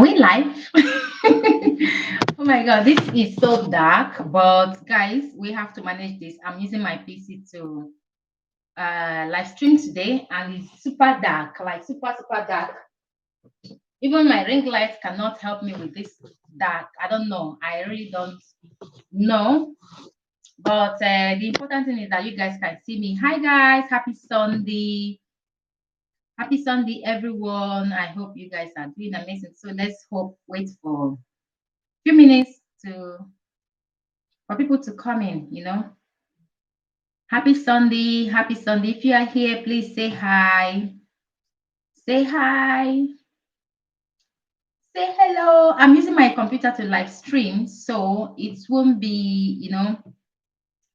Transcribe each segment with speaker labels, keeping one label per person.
Speaker 1: we live? Oh my god, this is so dark, but guys, we have to manage this. I'm using my PC to live stream today, and it's super dark, like super dark. Even my ring lights cannot help me with this dark. I don't know. I really don't know. But the important thing is that you guys can see me. Hi guys, happy Sunday. Happy Sunday, everyone. I hope you guys are doing amazing. So let's wait for a few minutes to for people to come in. Happy Sunday, happy Sunday. If you are here, please say hi. Say hi. Say hello. I'm using my computer to live stream, so it won't be,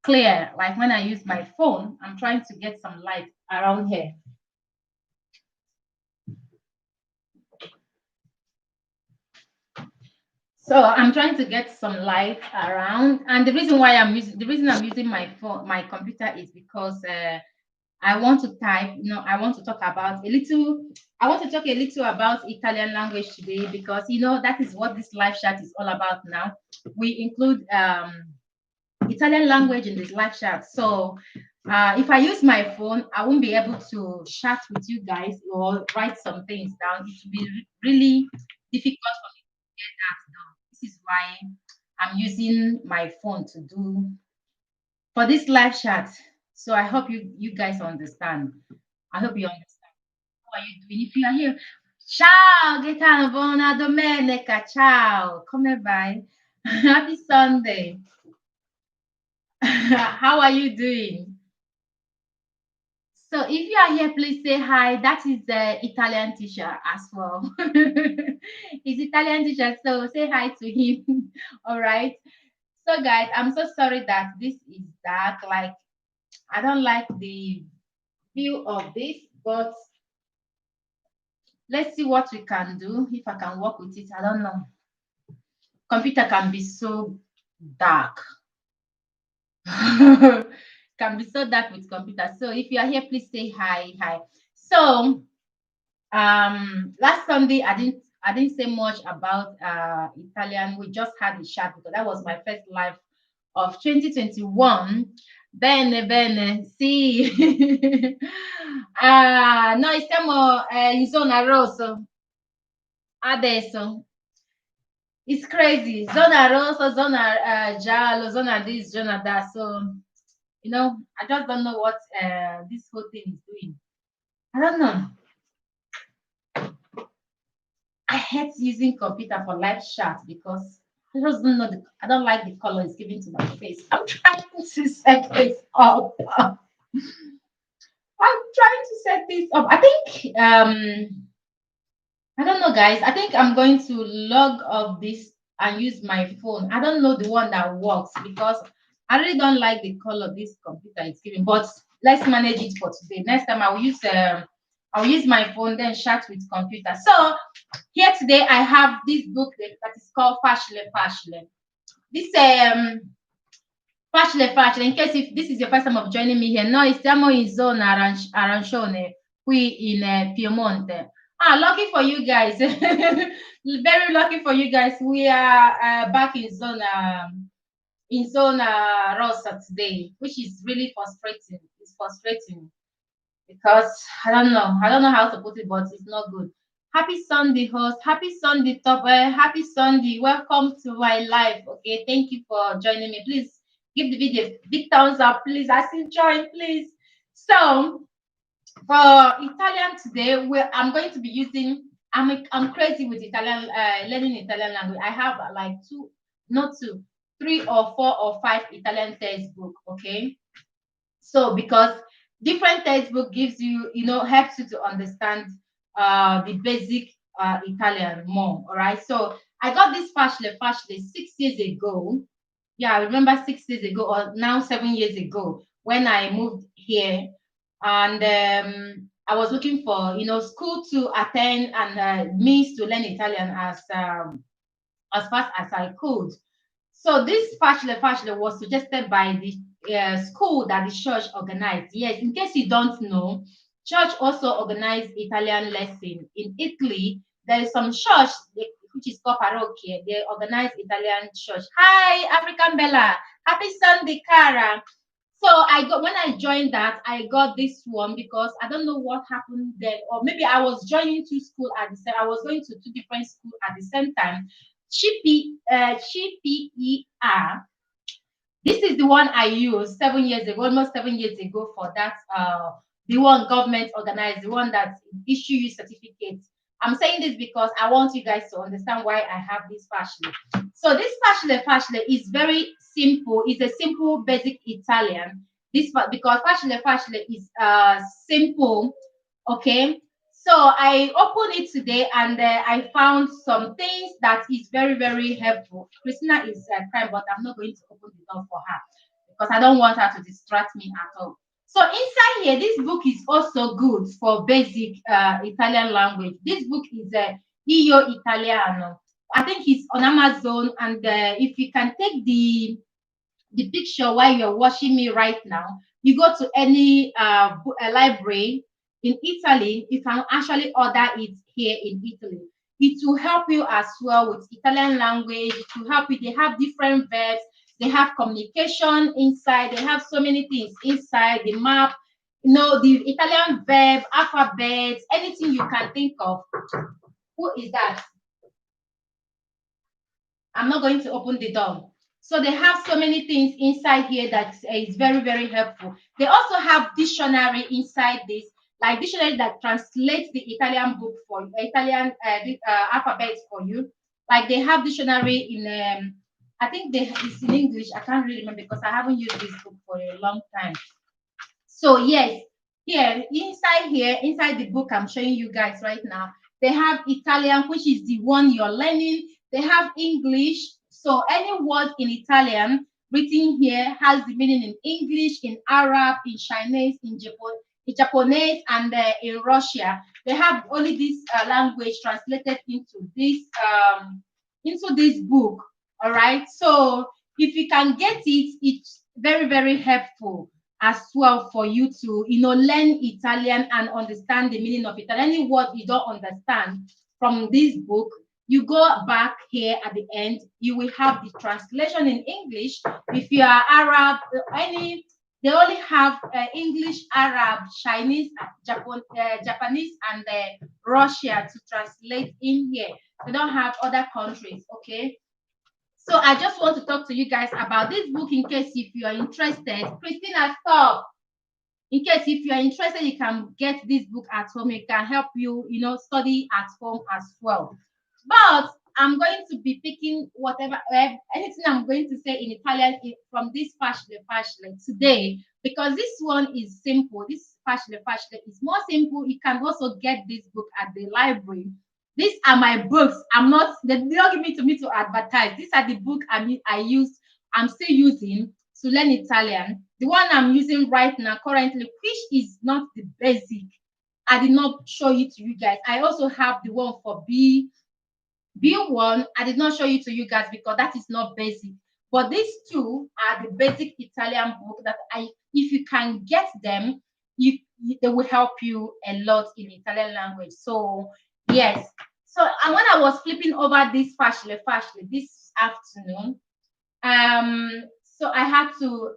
Speaker 1: clear. Like when I use my phone, I'm trying to get some light around here. So I'm trying to get some light around, and the reason I'm using my phone, my computer, is because I want to type. I want to talk about a little. I want to talk a little about Italian language today because that is what this live chat is all about. Now we include Italian language in this live chat. So if I use my phone, I won't be able to chat with you guys or write some things down. It will be really difficult for me to get that done. This is why I'm using my phone to do for this live chat. So I hope you guys understand. I hope you understand. How are you doing? If you are here, ciao, Gaetano, buona domenica, ciao, come vai? Happy Sunday. How are you doing? So if you are here, please say hi. That is the Italian teacher as well. He's Italian teacher, so say hi to him. All right. So guys, I'm so sorry that this is dark. Like I don't like the view of this, but let's see what we can do. If I can work with it, I don't know. Computer can be so dark. Can be so dark with computer. So if you are here, please say hi. Hi. So last Sunday I didn't say much about Italian. We just had a chat because that was my first live of 2021. Bene, sì. Noi siamo in zona rosso adesso. It's crazy. Zona rosso, zona giallo, zona this, zona that. So, I just don't know what this whole thing is doing. I don't know. I hate using computer for live chat because I just don't know. I don't like the color it's giving to my face. I'm trying to set this up. I'm trying to set this up. I think I don't know, guys. I think I'm going to log off this and use my phone. I don't know the one that works because I really don't like the color this computer is giving. But let's manage it for today. Next time I'll use my phone, then chat with computer. So here today I have this book that is called Facile Facile. This Facile Facile. In case if this is your first time of joining me here, noi stiamo in zona arancione qui in Piemonte. Lucky for you guys. Very lucky for you guys. We are back in zona rossa today, which is really frustrating. It's frustrating because I don't know how to put it, but it's not good. Happy Sunday, host. Happy Sunday, top. Happy Sunday. Welcome to my live. Okay, thank you for joining me. Please give the video a big thumbs up, please. I still join, please. So for Italian today, I'm going to be using. I'm crazy with Italian, learning Italian language. I have like two, not two, three or four or five Italian textbook. Okay, so because different textbook gives helps you to understand the basic Italian more. All right. So I got this facile 6 years ago. Yeah, I remember 6 years ago or now 7 years ago when I moved here, and I was looking for school to attend and means to learn Italian as fast as I could. So this facile was suggested by the school that the church organized. Yes, in case you don't know, church also organized Italian lesson in Italy. There is some church which is called Parroquia. They organize Italian church. Hi, African Bella. Happy Sunday, Cara. So I got when I joined that, I got this one because I don't know what happened then, or maybe I was joining two school at the same. I was going to two different schools at the same time. CPER. This is the one I used 7 years ago, almost 7 years ago for that. The one government organized, the one that issue you certificates. I'm saying this because I want you guys to understand why I have this facile. So this facile is very simple. It's a simple, basic Italian. This because facile is simple. Okay, so I opened it today and I found some things that is very, very helpful. Christina is crying, but I'm not going to open the door for her because I don't want her to distract me at all. So inside here, this book is also good for basic Italian language. This book is Io Italiano. I think it's on Amazon, and if you can take the picture while you're watching me right now, you go to any library in Italy, you can actually order it here in Italy. It will help you as well with Italian language. It will help you. They have different verbs. They have communication inside. They have so many things inside the map. You know, the Italian verb, alphabets, anything you can think of. Who is that? I'm not going to open the door. So they have so many things inside here that is very, very helpful. They also have dictionary inside this, like dictionary that translates the Italian book for you, Italian alphabets for you. Like they have dictionary in, I think it's in English. I can't really remember because I haven't used this book for a long time. So yes, inside the book I'm showing you guys right now, they have Italian, which is the one you're learning. They have English. So any word in Italian written here has the meaning in English, in Arab, in Chinese, in Japanese, and in Russia. They have only this language translated into this book. All right. So if you can get it, it's very, very helpful as well for you to learn Italian and understand the meaning of Italian. Any word you don't understand from this book, you go back here at the end, you will have the translation in English. If you are Arab, they only have English, Arab, Chinese, Japanese, and Russia to translate in here. They don't have other countries. Okay. So I just want to talk to you guys about this book in case if you are interested. Christina, stop. In case if you are interested, you can get this book at home. It can help you, study at home as well. But I'm going to be picking anything I'm going to say in Italian from this facile today, because this one is simple. This facile is more simple. You can also get this book at the library. These are my books. They don't give me to advertise. These are the book I'm still using to learn Italian. The one I'm using right now currently, which is not the basic. I did not show it to you guys. I also have the one for B1. I did not show it to you guys because that is not basic. But these two are the basic Italian book that if you can get them, they will help you a lot in Italian language. So yes. So and when I was flipping over this facile this afternoon, so I had to,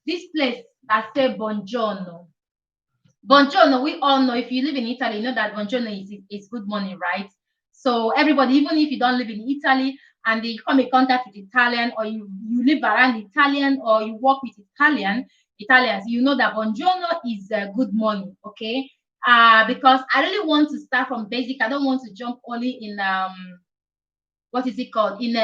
Speaker 1: this place that say buongiorno. Buongiorno, we all know, if you live in Italy, you know that buongiorno is good morning, right? So everybody, even if you don't live in Italy and you come in contact with Italian, or you live around Italian, or you work with Italians, you know that buongiorno is good morning, okay? Because I really want to start from basic. I don't want to jump only in what is it called, in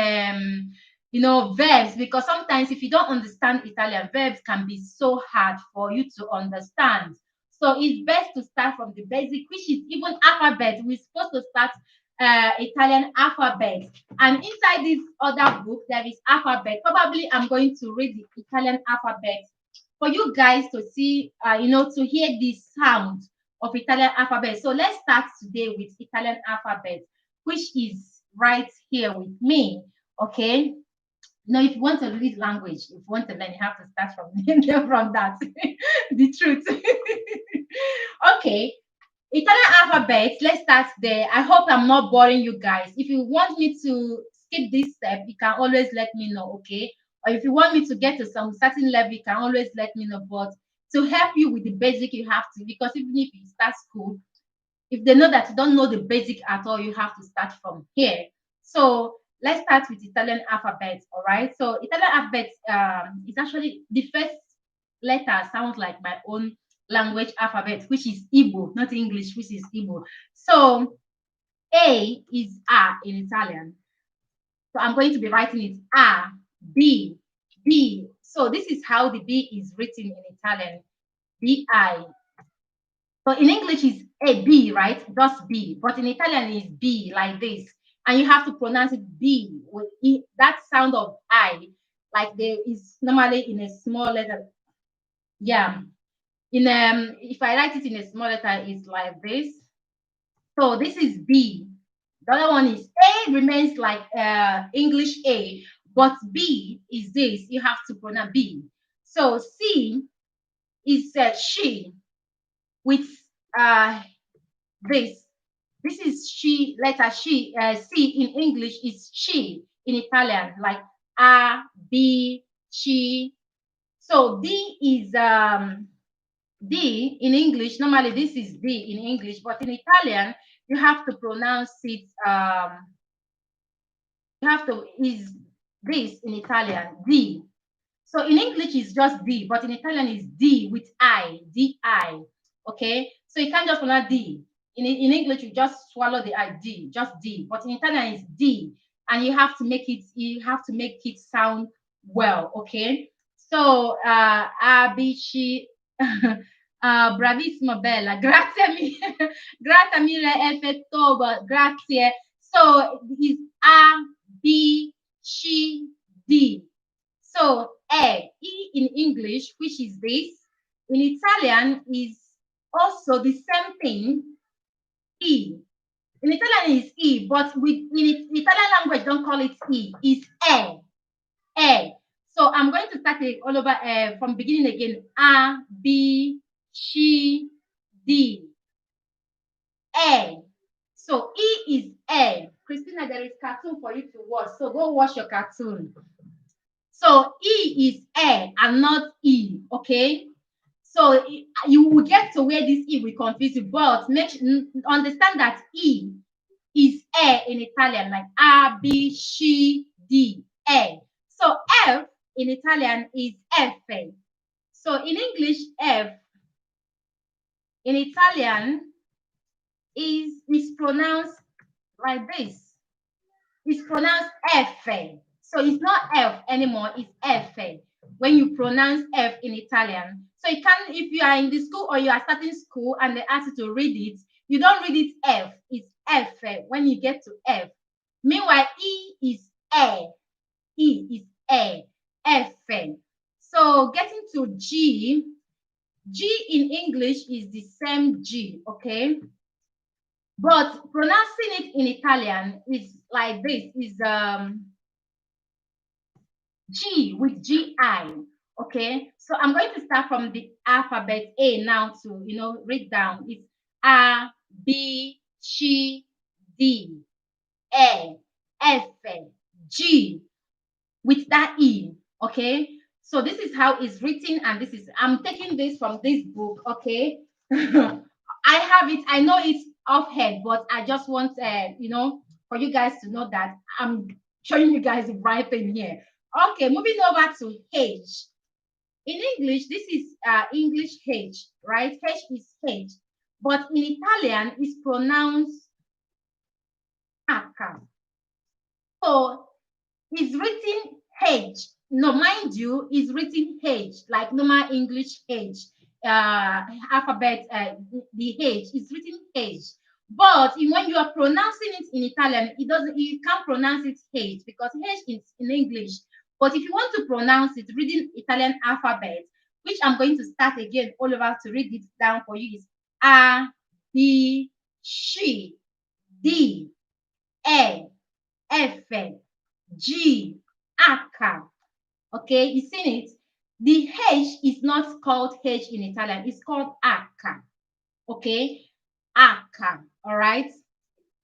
Speaker 1: verbs, because sometimes if you don't understand Italian, verbs can be so hard for you to understand. So it's best to start from the basic, which is even alphabet. We're supposed to start Italian alphabet, and inside this other book there is alphabet. Probably I'm going to read the Italian alphabet for you guys to see, to hear the sound of Italian alphabet. So let's start today with Italian alphabet, which is right here with me. Okay. If you want to read language, if you want to learn, you have to start from that. The truth. Okay. Italian alphabet, let's start there. I hope I'm not boring you guys. If you want me to skip this step, you can always let me know, okay? Or if you want me to get to some certain level, you can always let me know. But to help you with the basic, you have to, because even if you start school, if they know that you don't know the basic at all, you have to start from here. So let's start with Italian alphabet, all right? So Italian alphabet is actually the first letter sounds like my own language alphabet, which is Igbo, not English, which is Igbo. So A is A in Italian. So I'm going to be writing it A, B, B. So this is how the B is written in Italian. B-I. So in English is a B, right? Just B. But in Italian is B like this. And you have to pronounce it B with E, that sound of I, like there is normally in a small letter. Yeah. In if I write it in a small letter, it's like this. So this is B. The other one is A remains like English A, but B is this. You have to pronounce B. So C is she with uh this. This is she, letter she, C in English is she in Italian, like A, B, she. So D is D in English. Normally this is D in English, but in Italian, you have to pronounce it, you have to, is this in Italian, D. So in English it's just D, but in Italian it's D with I, D-I. Okay, so you can't just pronounce D. In English you just swallow the I, D, just D. But in Italian it's D, and you have to make it sound well. Okay, so Abici, bravissima bella, grazie mille, grazie mille effettoba, grazie. So it's A B C D. So E in English, which is this, in Italian is also the same thing, E. In Italian is E, but with in Italian language don't call it E, it's E. E. So I'm going to start it all over from beginning again. A, B, C, D. E. So E is E. Christina, there is cartoon for you to watch. So go watch your cartoon. So E is A and not E, okay? So you will get to where this E will confuse you, but understand that E is A in Italian, like A, B, C, D, A. So F in Italian is F. So in English, F in Italian is pronounced like this. It's pronounced F. So it's not F anymore, it's F when you pronounce F in Italian. So you can, if you are in the school or you are starting school and they ask you to read it, you don't read it F, it's F when you get to F. Meanwhile, E is A. E is A. F. So getting to G, G in English is the same G, okay? But pronouncing it in Italian is like this, is G with G-I, okay? So I'm going to start from the alphabet A now to, read down. It's A, B, C, D, E, F, G with that E, okay? So this is how it's written, and this is, I'm taking this from this book, okay? I have it, I know it's offhand, but I just want, for you guys to know that I'm showing you guys the right thing here. Okay, moving over to H. In English, this is English H, right? H is H, but in Italian, it's pronounced H. So it's written H. No, mind you, it's written H, like normal English H. Alphabet, the H is written H. But when you are pronouncing it in Italian, it doesn't, you can't pronounce it H because H is in English. But if you want to pronounce it reading Italian alphabet, which I'm going to start again all over to read it down for you, is A, B, C, D, E, F, G, H. Okay, you seen it? The H is not called H in Italian, it's called H. Okay, aka. All right.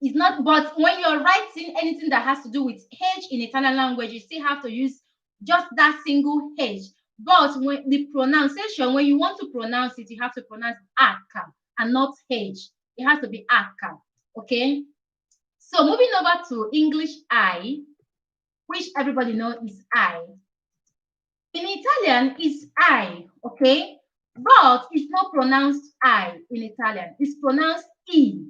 Speaker 1: It's not, but when you're writing anything that has to do with H in Italian language, you still have to use just that single H. But when the pronunciation, when you want to pronounce it, you have to pronounce aka and not H. It has to be aka. Okay. So moving over to English I, which everybody knows is I. In Italian, it's I, okay? But it's not pronounced I in Italian. It's pronounced E.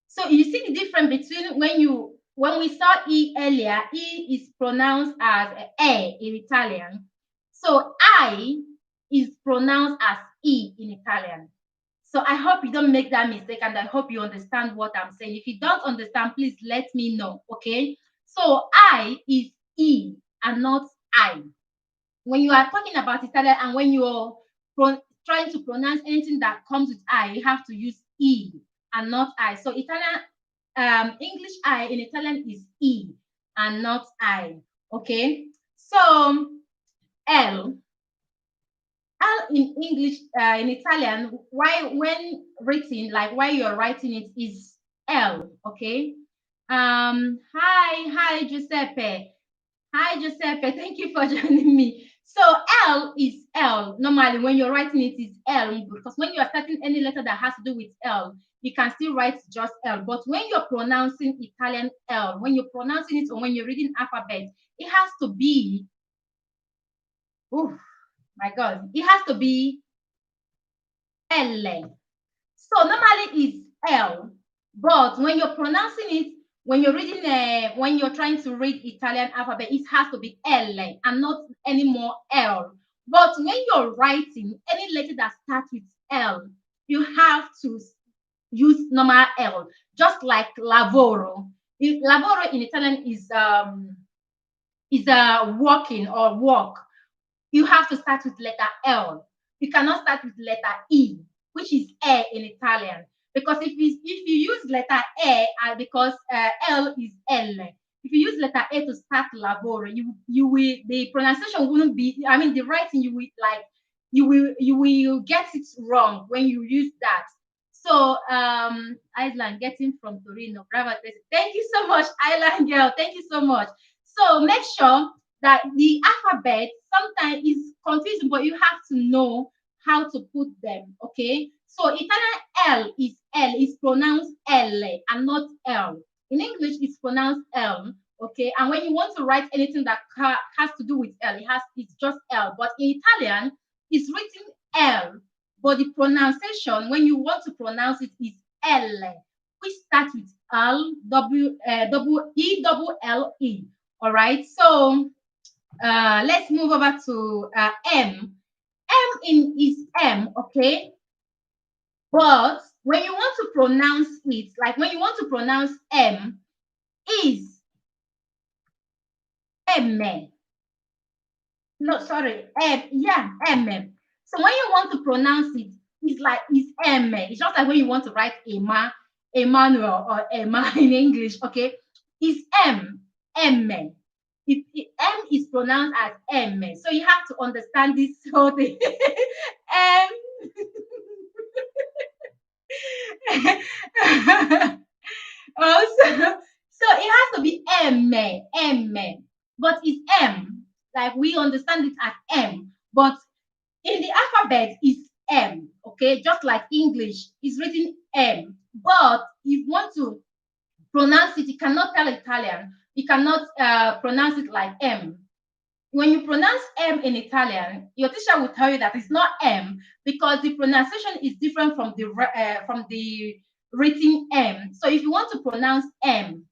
Speaker 1: So you see the difference between when we saw E earlier, E is pronounced as E in Italian. So I is pronounced as E in Italian. So I hope you don't make that mistake and I hope you understand what I'm saying. If you don't understand, please let me know, okay? So I is E and not I. When you are talking about Italian and when you're trying to pronounce anything that comes with I, you have to use E and not I. So Italian, English I in Italian is E and not I. Okay. So L. L in English, in Italian, why when written, like while you're writing it, is L. Okay. Hi, Giuseppe. Hi, Giuseppe. Thank you for joining me. So L is L. Normally, when you're writing it, is L because when you are starting any letter that has to do with L, you can still write just L. But when you're pronouncing Italian L, when you're pronouncing it or when you're reading alphabet, it has to be, oh my God, it has to be L. So normally it's L, but when you're pronouncing it, when you're reading, when you're trying to read Italian alphabet, it has to be L and not anymore L. But when you're writing any letter that starts with L, you have to use normal L, just like lavoro. Lavoro in Italian is walking or walk. You have to start with letter L. You cannot start with letter E, which is E in Italian. Because if you use letter E, because L is L, if you use letter A to start lavoro, you will the pronunciation wouldn't be. I mean, the writing you will like you will get it wrong when you use that. So Island getting from Torino, bravo. Thank you so much, Island girl. Thank you so much. So make sure that the alphabet sometimes is confusing, but you have to know how to put them. Okay. So Italian L is pronounced L and not L. In English, it's pronounced L. Okay. And when you want to write anything that has to do with L, it's just L. But in Italian, it's written L. But the pronunciation, when you want to pronounce it, is L, which starts with double L E. All right. So let's move over to M. Is M, okay? But when you want to pronounce it, like when you want to pronounce M, is M. No, sorry, M. Yeah, M. So when you want to pronounce it, it's M. It's just like when you want to write Emmanuel or Emma in English, okay? It's M. M. M is pronounced as M. So you have to understand this whole thing. M. So it has to be M. But it's M. Like we understand it as M. But in the alphabet, it's M. Okay, just like English is written M. But if you want to pronounce it, you cannot tell Italian. You cannot pronounce it like M. When you pronounce M in Italian, your teacher will tell you that it's not M because the pronunciation is different from the written M. So if you want to pronounce M,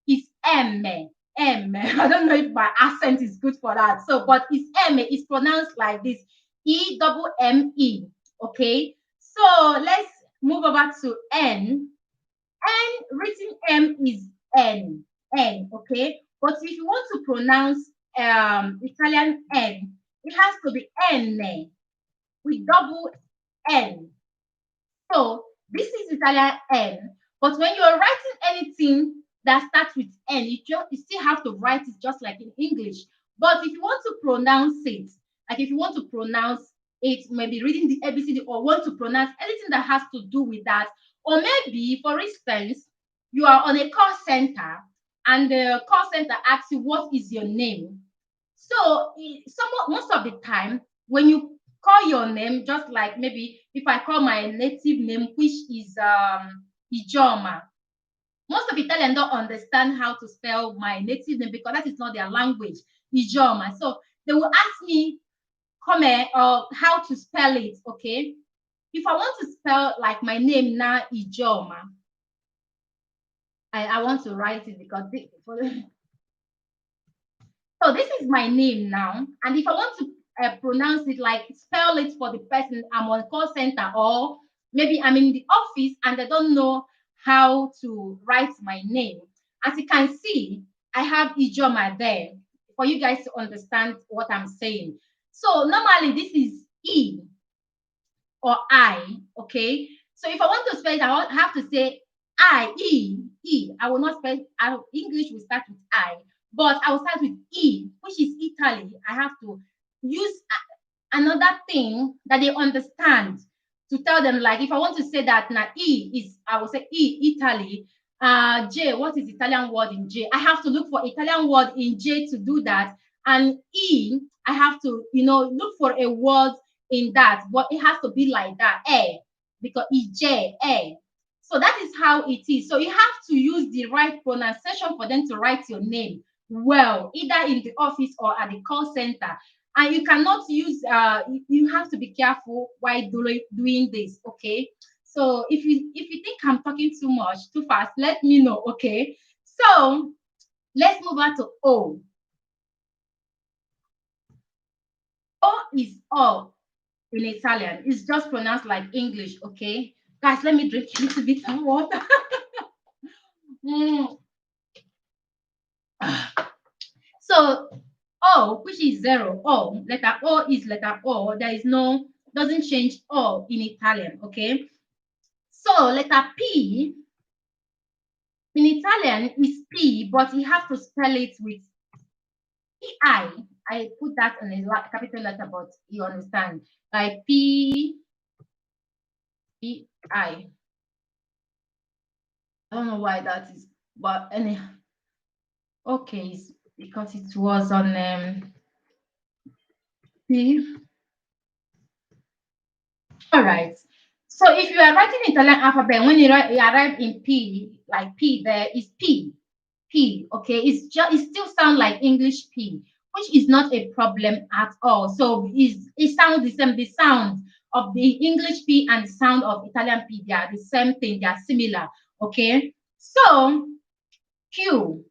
Speaker 1: it's M. M. I don't know if my accent is good for that. So, but it's M. It's pronounced like this: E-double-M-E. Okay. So let's move over to N. N written M is N. N. Okay. But if you want to pronounce Italian N, it has to be N with double N. So this is Italian N. But when you're writing anything that starts with N, you still have to write it just like in English. But if you want to pronounce it, like if you want to pronounce it, maybe reading the ABCD or want to pronounce anything that has to do with that, Or maybe, for instance, you are on a call center and the call center asks you, what is your name? So most of the time, when you call your name, just like maybe if I call my native name, which is Ijoma, most of Italians don't understand how to spell my native name because that is not their language, Ijoma. So they will ask me, come here, or how to spell it, okay? If I want to spell like my name now, Ijoma, I want to write it because so this is my name now. And if I want to pronounce it, like spell it for the person, I'm on call center, or maybe I'm in the office and I don't know how to write my name. As you can see, I have Ijoma there for you guys to understand what I'm saying. So normally this is E or I, okay? So if I want to spell it, I have to say I, E, E. I will not spell, English will start with I, but I will start with E, which is Italy. I have to use another thing that they understand to tell them, like if I want to say that now E is, I will say E, Italy. J, what is Italian word in J? I have to look for Italian word in J to do that. And E, I have to, look for a word in that, but it has to be like that, because EJ, So that is how it is. So you have to use the right pronunciation for them to write your name well, either in the office or at the call center. And you cannot use, you have to be careful while doing this, okay? So if you think I'm talking too much, too fast, let me know, okay? So let's move on to O. O is O in Italian. It's just pronounced like English, okay? Guys, let me drink a little bit of water. Mm. So O, which is zero, O, letter O is letter O. There is no, doesn't change O in Italian, okay? So letter P in Italian is P, but you have to spell it with P-I. I put that on a capital letter, but you understand. Like P, P-I. I don't know why that is, but anyhow. Okay, it's because it was on P. All right. So if you are writing Italian alphabet, when you arrive in P, like P, there is P. P. Okay, it still sounds like English P, which is not a problem at all. So it sounds the same. The sound of the English P and the sound of Italian P, they are the same thing. They are similar. Okay. So Q.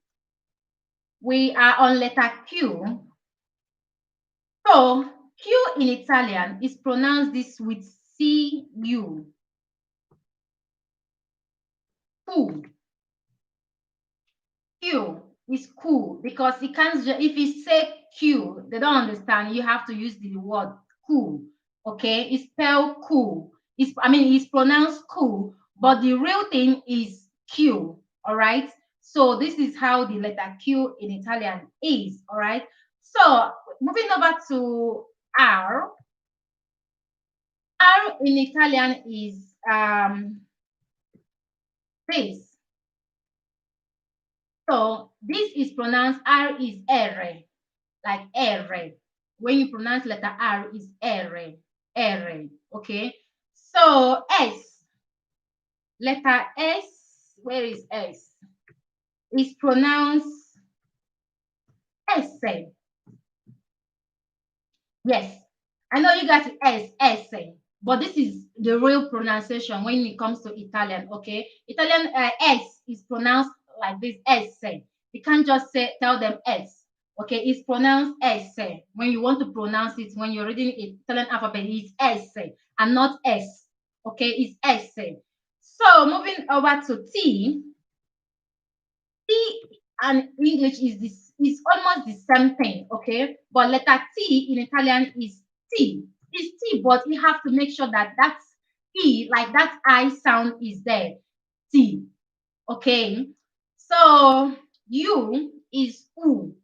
Speaker 1: We are on letter Q. So Q in Italian is pronounced this with CU. Cool. Q is cool because it can't, if you say Q, they don't understand. You have to use the word cool. Okay, it's spelled cool. It's pronounced cool, but the real thing is Q. All right. So this is how the letter Q in Italian is. All right. So moving over to R. R in Italian is this. So this is pronounced R is R, like R. When you pronounce letter R is R, R. Okay. So S, letter S, where is S? Is pronounced S. Yes, I know you guys S, but this is the real pronunciation when it comes to Italian. Okay, Italian S is pronounced like this S. You can't just tell them S. Okay, it's pronounced S. When you want to pronounce it, when you're reading Italian alphabet, it's S and not S. Okay, it's S. So moving over to T. T and English is almost the same thing, okay? But letter T in Italian is T. It's T, but you have to make sure that that's E, like that I sound is there. T, okay? So U is U.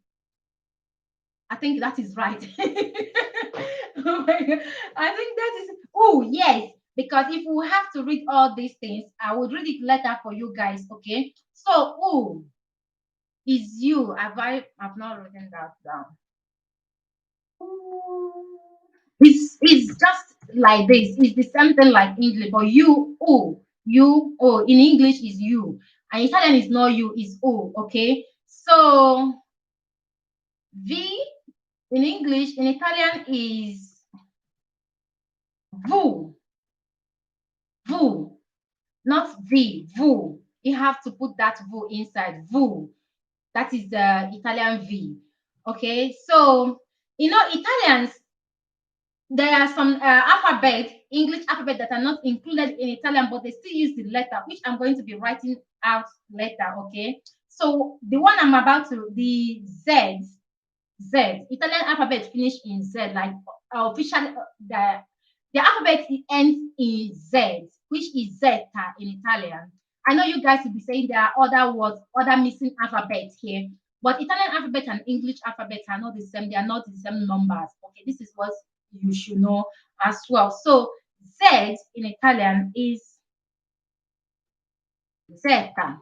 Speaker 1: I think that is right. Oh my God. I think that is, oh, yes. because if we have to read all these things, I would read it later for you guys. Okay. So who is you? I've not written that down. It's just like this. It's the same thing like English, but you in English is you, and Italian is not you, is o. Okay, so V in English, in Italian is vu, vu, not V, vu. You have to put that vu inside vu. That is the Italian V. Okay, so Italians, there are some English alphabet that are not included in Italian, but they still use the letter, which I'm going to be writing out later. Okay. So the one I'm about to, the Z, Italian alphabet finish in Z, like officially the alphabet ends in Z, which is zeta in Italian. I know you guys will be saying there are other words, other missing alphabets here, but Italian alphabet and English alphabet are not the same. They are not the same numbers. Okay, this is what you should know as well. So Z in Italian is zeta.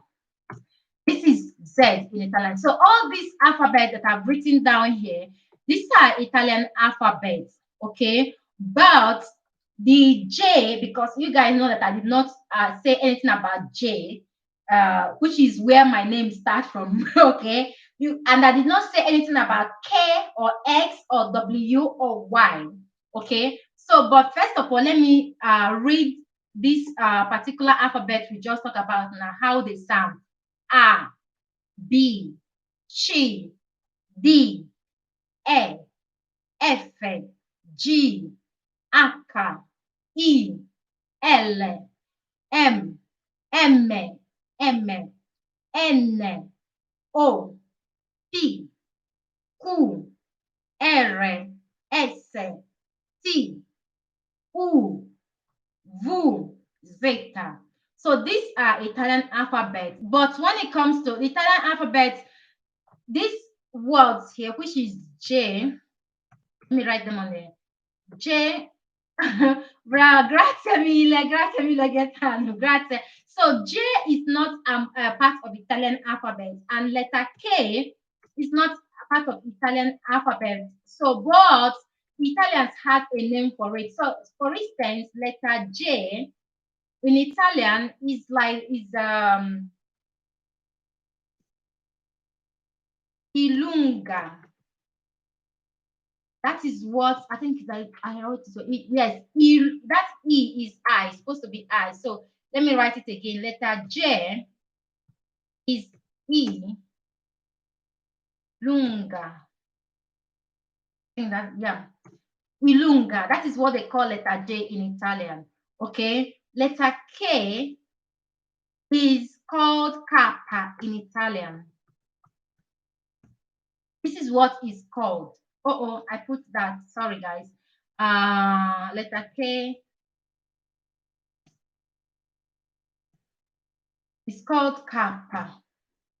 Speaker 1: This is Z in Italian. So all these alphabets that I've written down here, these are Italian alphabets, okay? But the J, because you guys know that I did not say anything about J, which is where my name starts from, okay? And I did not say anything about K or X or W or Y, okay? So, but first of all, let me read this particular alphabet we just talked about now, how they sound. A, B, C, D, E, F, G, H, I, L, M, N, O, P, Q, R, S, T, U, V, zeta. So these are Italian alphabet. But when it comes to Italian alphabet, these words here, which is J, let me write them on there. J, grazie mille, Gaetano, grazie. So J is not a part of Italian alphabet, and letter K is not a part of Italian alphabet. So, but Italians have a name for it. So, for instance, letter J in Italian is Ilunga. That is what I think I wrote it. So yes, that E is I, it's supposed to be I. So let me write it again. Letter J is E lunga. I think that, yeah. Ilunga. That is what they call letter J in Italian. Okay. Letter K is called kappa in Italian. This is what is called. Oh, I put that. Sorry, guys. Letter K is called kappa.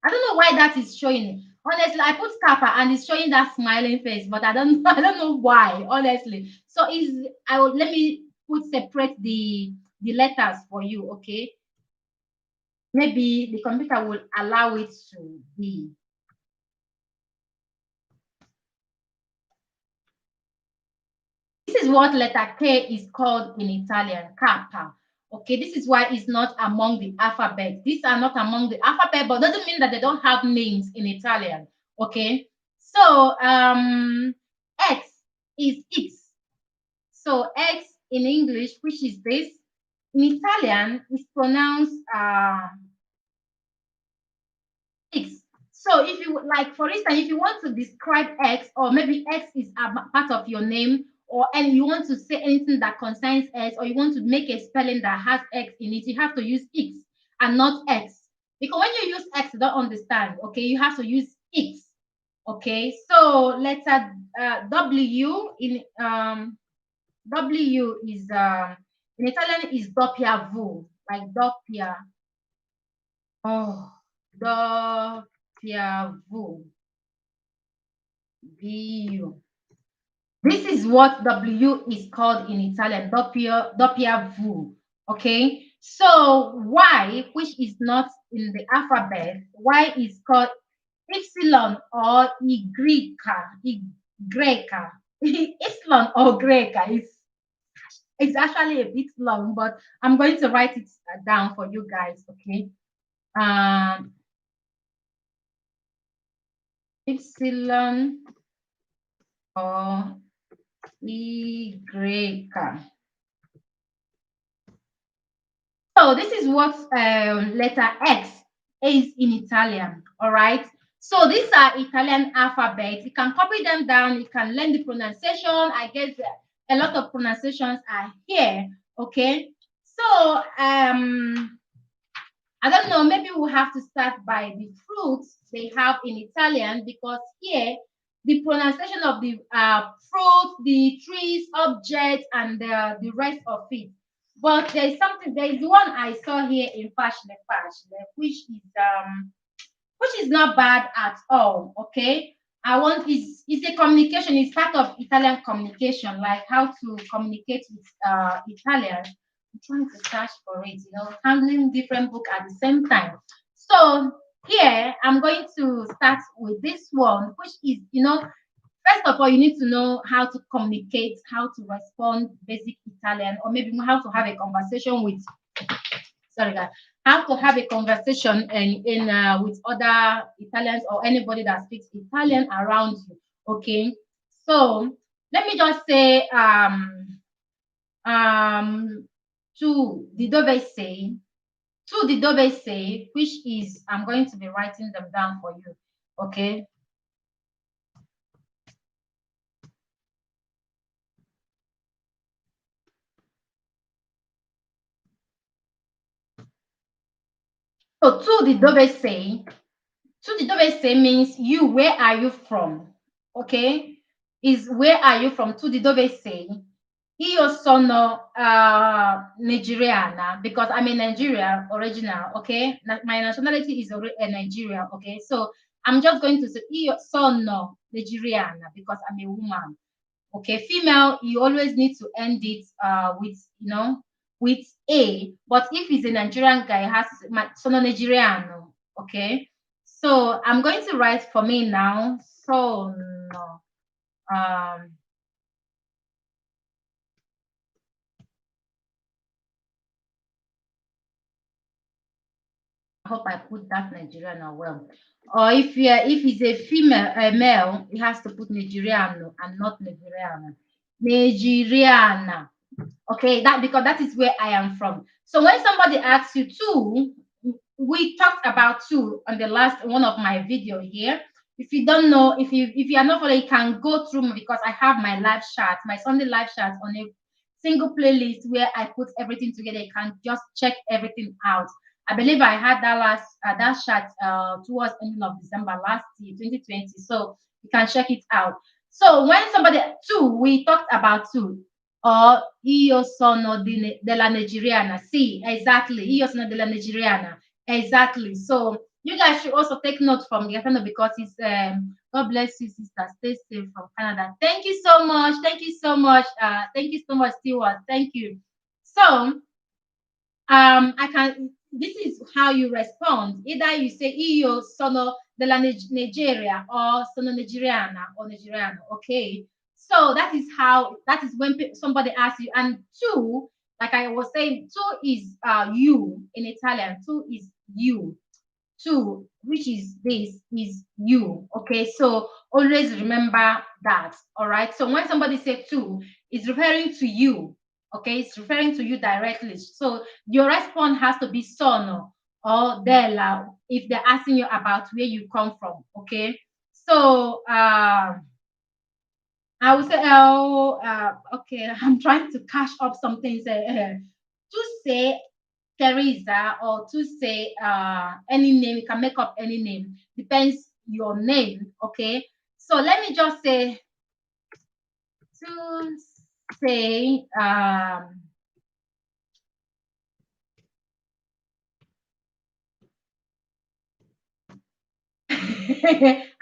Speaker 1: I don't know why that is showing. Honestly, I put kappa and it's showing that smiling face, but I don't know why. Honestly, so let me separate the letters for you. Okay, maybe the computer will allow it to be. This is what letter K is called in Italian, kappa. Okay, this is why it's not among the alphabet. These are not among the alphabet, but doesn't mean that they don't have names in Italian. Okay, so X is X. So X in English, which is this, in Italian is pronounced X. So if you like, for instance, if you want to describe X, or maybe X is a part of your name, and you want to say anything that concerns X, or you want to make a spelling that has X in it, you have to use X and not X. Because when you use X, you don't understand. Okay, you have to use X. Okay, so letter W in W is in Italian is doppia vu, like doppia. Oh, doppia. Vu. This is what W is called in Italian, doppia V. Okay, so Y, which is not in the alphabet, Y is called Epsilon or Greca. Epsilon or Greca is it's actually a bit long, but I'm going to write it down for you guys. Okay, um, Epsilon or Greca. So this is what letter X is in Italian. All right. So these are Italian alphabets. You can copy them down. You can learn the pronunciation. I guess a lot of pronunciations are here. Okay. So I don't know. Maybe we'll have to start by the fruits they have in Italian because here the pronunciation of the fruit, the trees, objects, and the rest of it. But there's something. There is one I saw here in Fashion, which is not bad at all. Okay, I want is a communication. It's part of Italian communication, like how to communicate with Italian. I'm trying to search for it, handling different book at the same time. So here I'm going to start with this one, which is, first of all, you need to know how to communicate, how to respond basic Italian, or maybe how to have a conversation with, sorry guys, how to have a conversation in with other Italians or anybody that speaks Italian around you. Okay. So let me just say um to the dove say which is I'm going to be writing them down for you. Okay. So to the dove say means you, where are you from? Okay. Is where are you from? To the dove say. Io sono Nigeriana because I'm a Nigeria original, okay? My nationality is a Nigeria, okay? So I'm just going to say io sono Nigeriana because I'm a woman, okay? Female, you always need to end it with, with a. But if he's a Nigerian guy, it has to say sono Nigeriano, okay? So I'm going to write for me now. Sono. Um, I hope I put that Nigerian well. Or if he's a female, a male, he has to put Nigeriano and not Nigeriana. Nigeriana. Okay, that because that is where I am from. So when somebody asks you to, we talked about two on the last one of my video here. If you don't know, if you are not following, you can go through me because I have my live chat, my Sunday live chat on a single playlist where I put everything together. You can just check everything out. I believe I had that chat towards ending of December last year, 2020. So you can check it out. So when somebody two, we talked about two or io sono della Nigeriana. Sì, exactly. Io sono della Nigeriana. Exactly. So you guys should also take note from the Gatano because it's God bless you, sister. Stay safe from Canada. Thank you so much. Thank you so much. Thank you so much, Stewart. Thank you. So I can this is how you respond. Either you say io sono della Nigeria or sono nigeriana or nigeriano. Okay. So that is when somebody asks you. And two, like I was saying, two is you in Italian. Two is you. Two, which is this, is you. Okay, so always remember that. All right. So when somebody says two, it's referring to you. Okay, it's referring to you directly. So your response has to be sono or della if they're asking you about where you come from. Okay. So I would say, okay, I'm trying to cash up some things. To say Teresa or to say any name, you can make up any name. Depends your name, okay? So let me just say to say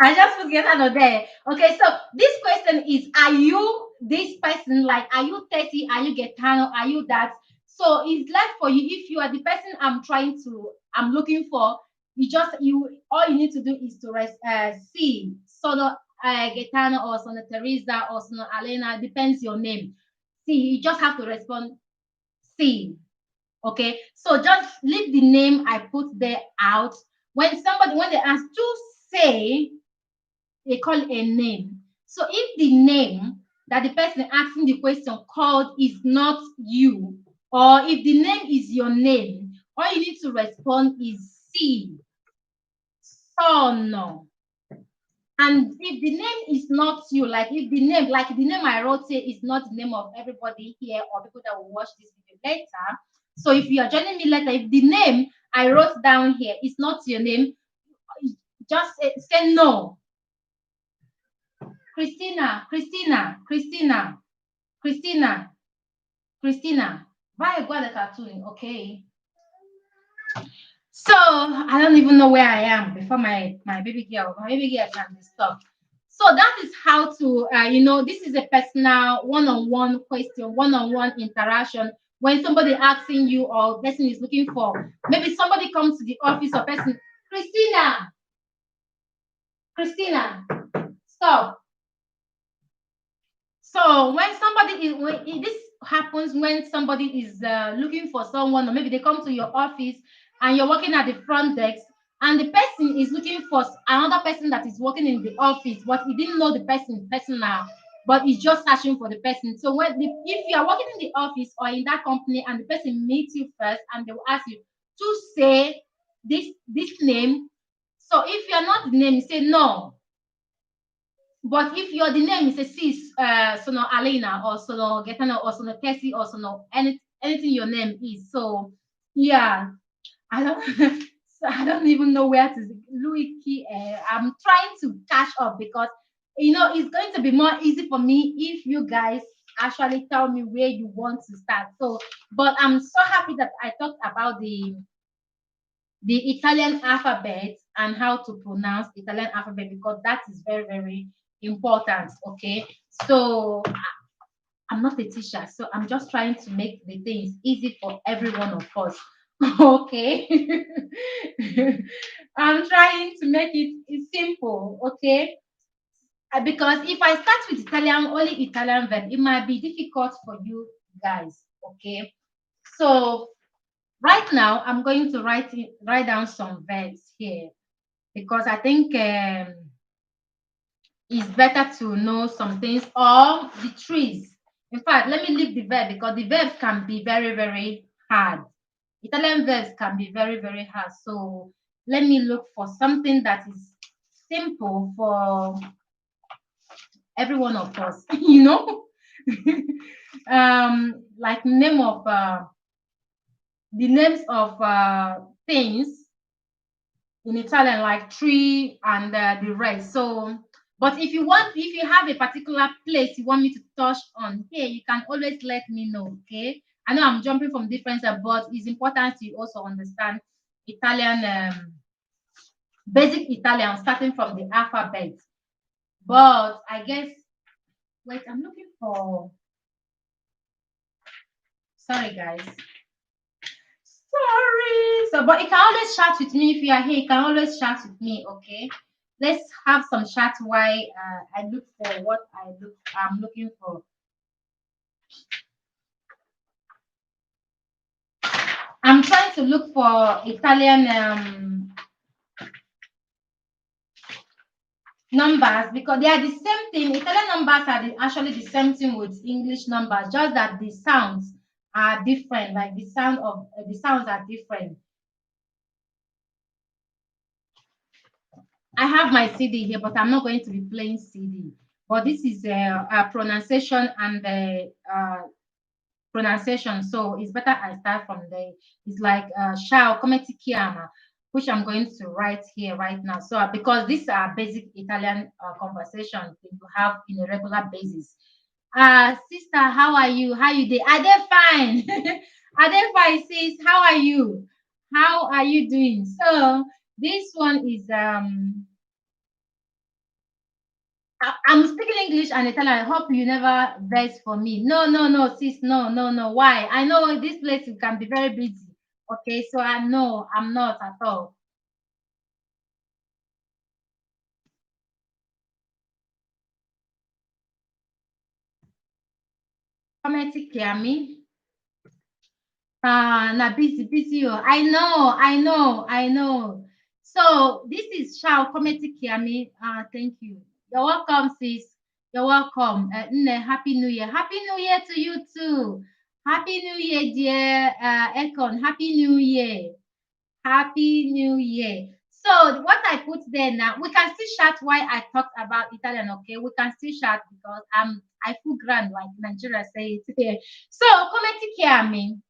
Speaker 1: I just forget another there. Okay, so this question is, are you this person, like, are you Tessy, are you Gaetano, are you that? So it's left for you. If you are the person I'm looking for, you all you need to do is to see sono Gaetano or sono Teresa or sono Alena, depends your name. See, you just have to respond see. Okay, so just leave the name I put there out. When they ask to say, they call a name. So if the name that the person asking the question called is not you, or if the name is your name, all you need to respond is C, sono. And if the name is not you, like the name I wrote here is not the name of everybody here or people that will watch this video later. So if you are joining me later, if the name I wrote down here is not your name, just say no. Christina, Christina, Christina, Christina, Christina. Vai guarda cartoon, okay? So I don't even know where I am before my baby girl can stop. So that is how to this is a personal one-on-one question, one-on-one interaction. When somebody asking you or person is looking for, maybe somebody comes to the office or person, Christina, Christina, stop. So this happens when somebody is looking for someone, or maybe they come to your office and you're working at the front desk, and the person is looking for another person that is working in the office, but he didn't know the person personal, but he's just searching for the person. So if you are working in the office or in that company and the person meets you first and they will ask you to say this name. So if you are not the name, you say no. But if you're the name is a sis, sono Alena or sono Gaetano or sono Tessy or sono anything your name is. So yeah, I don't so I don't even know where to Louis Key. I'm trying to catch up because it's going to be more easy for me if you guys actually tell me where you want to start. So, but I'm so happy that I talked about the Italian alphabet and how to pronounce Italian alphabet because that is very, very important. Okay. So I'm not a teacher, so I'm just trying to make the things easy for every one of us. Okay. I'm trying to make it simple. Okay. Because if I start with Italian, only Italian verb, it might be difficult for you guys. Okay. So right now, I'm going to write down some verbs here because I think it's better to know some things or the trees. In fact, let me leave the verb because the verbs can be very, very hard. Italian verbs can be very, very hard. So let me look for something that is simple for every one of us, like the names of things in Italian, like tree and the rest. So, but if you have a particular place you want me to touch on here, you can always let me know. Okay. I know I'm jumping from different, but it's important to also understand Italian, basic Italian, starting from the alphabet. But I guess, wait, I'm looking for. Sorry, guys. Sorry. So, but you can always chat with me if you are here. You can always chat with me. Okay. Let's have some chat while I look for what I'm looking for. I'm trying to look for Italian numbers because they are the same thing. Italian numbers are actually the same thing with English numbers, just that the sounds are different. Like the sounds are different. I have my CD here, but I'm not going to be playing CD. But this is a pronunciation and pronunciation. So it's better I start from there. It's like shao come ti chiama, which I'm going to write here right now. So because these are basic Italian conversations that you have in a regular basis. Sister, how are you? How you doing? Are they fine? Are they fine, sis? How are you? How are you doing? So this one is I'm speaking English and Italian. I hope you never vex for me. No, no, no, sis. No, no, no. Why? I know this place can be very busy. Okay, so I know I'm not at all. Come Kiami. Ah, na busy, busy. Oh. I know, I know, I know. So this is Shao Comedy Kiami. Thank you. You're welcome, sis. You're welcome. Nne, Happy New Year. Happy New Year to you too. Happy New Year, dear Ekon. Happy New Year. Happy New Year. So what I put there now, we can still chat why I talked about Italian, okay? We can still chat because I feel grand like Nigeria say it here. So Comedy Kiami.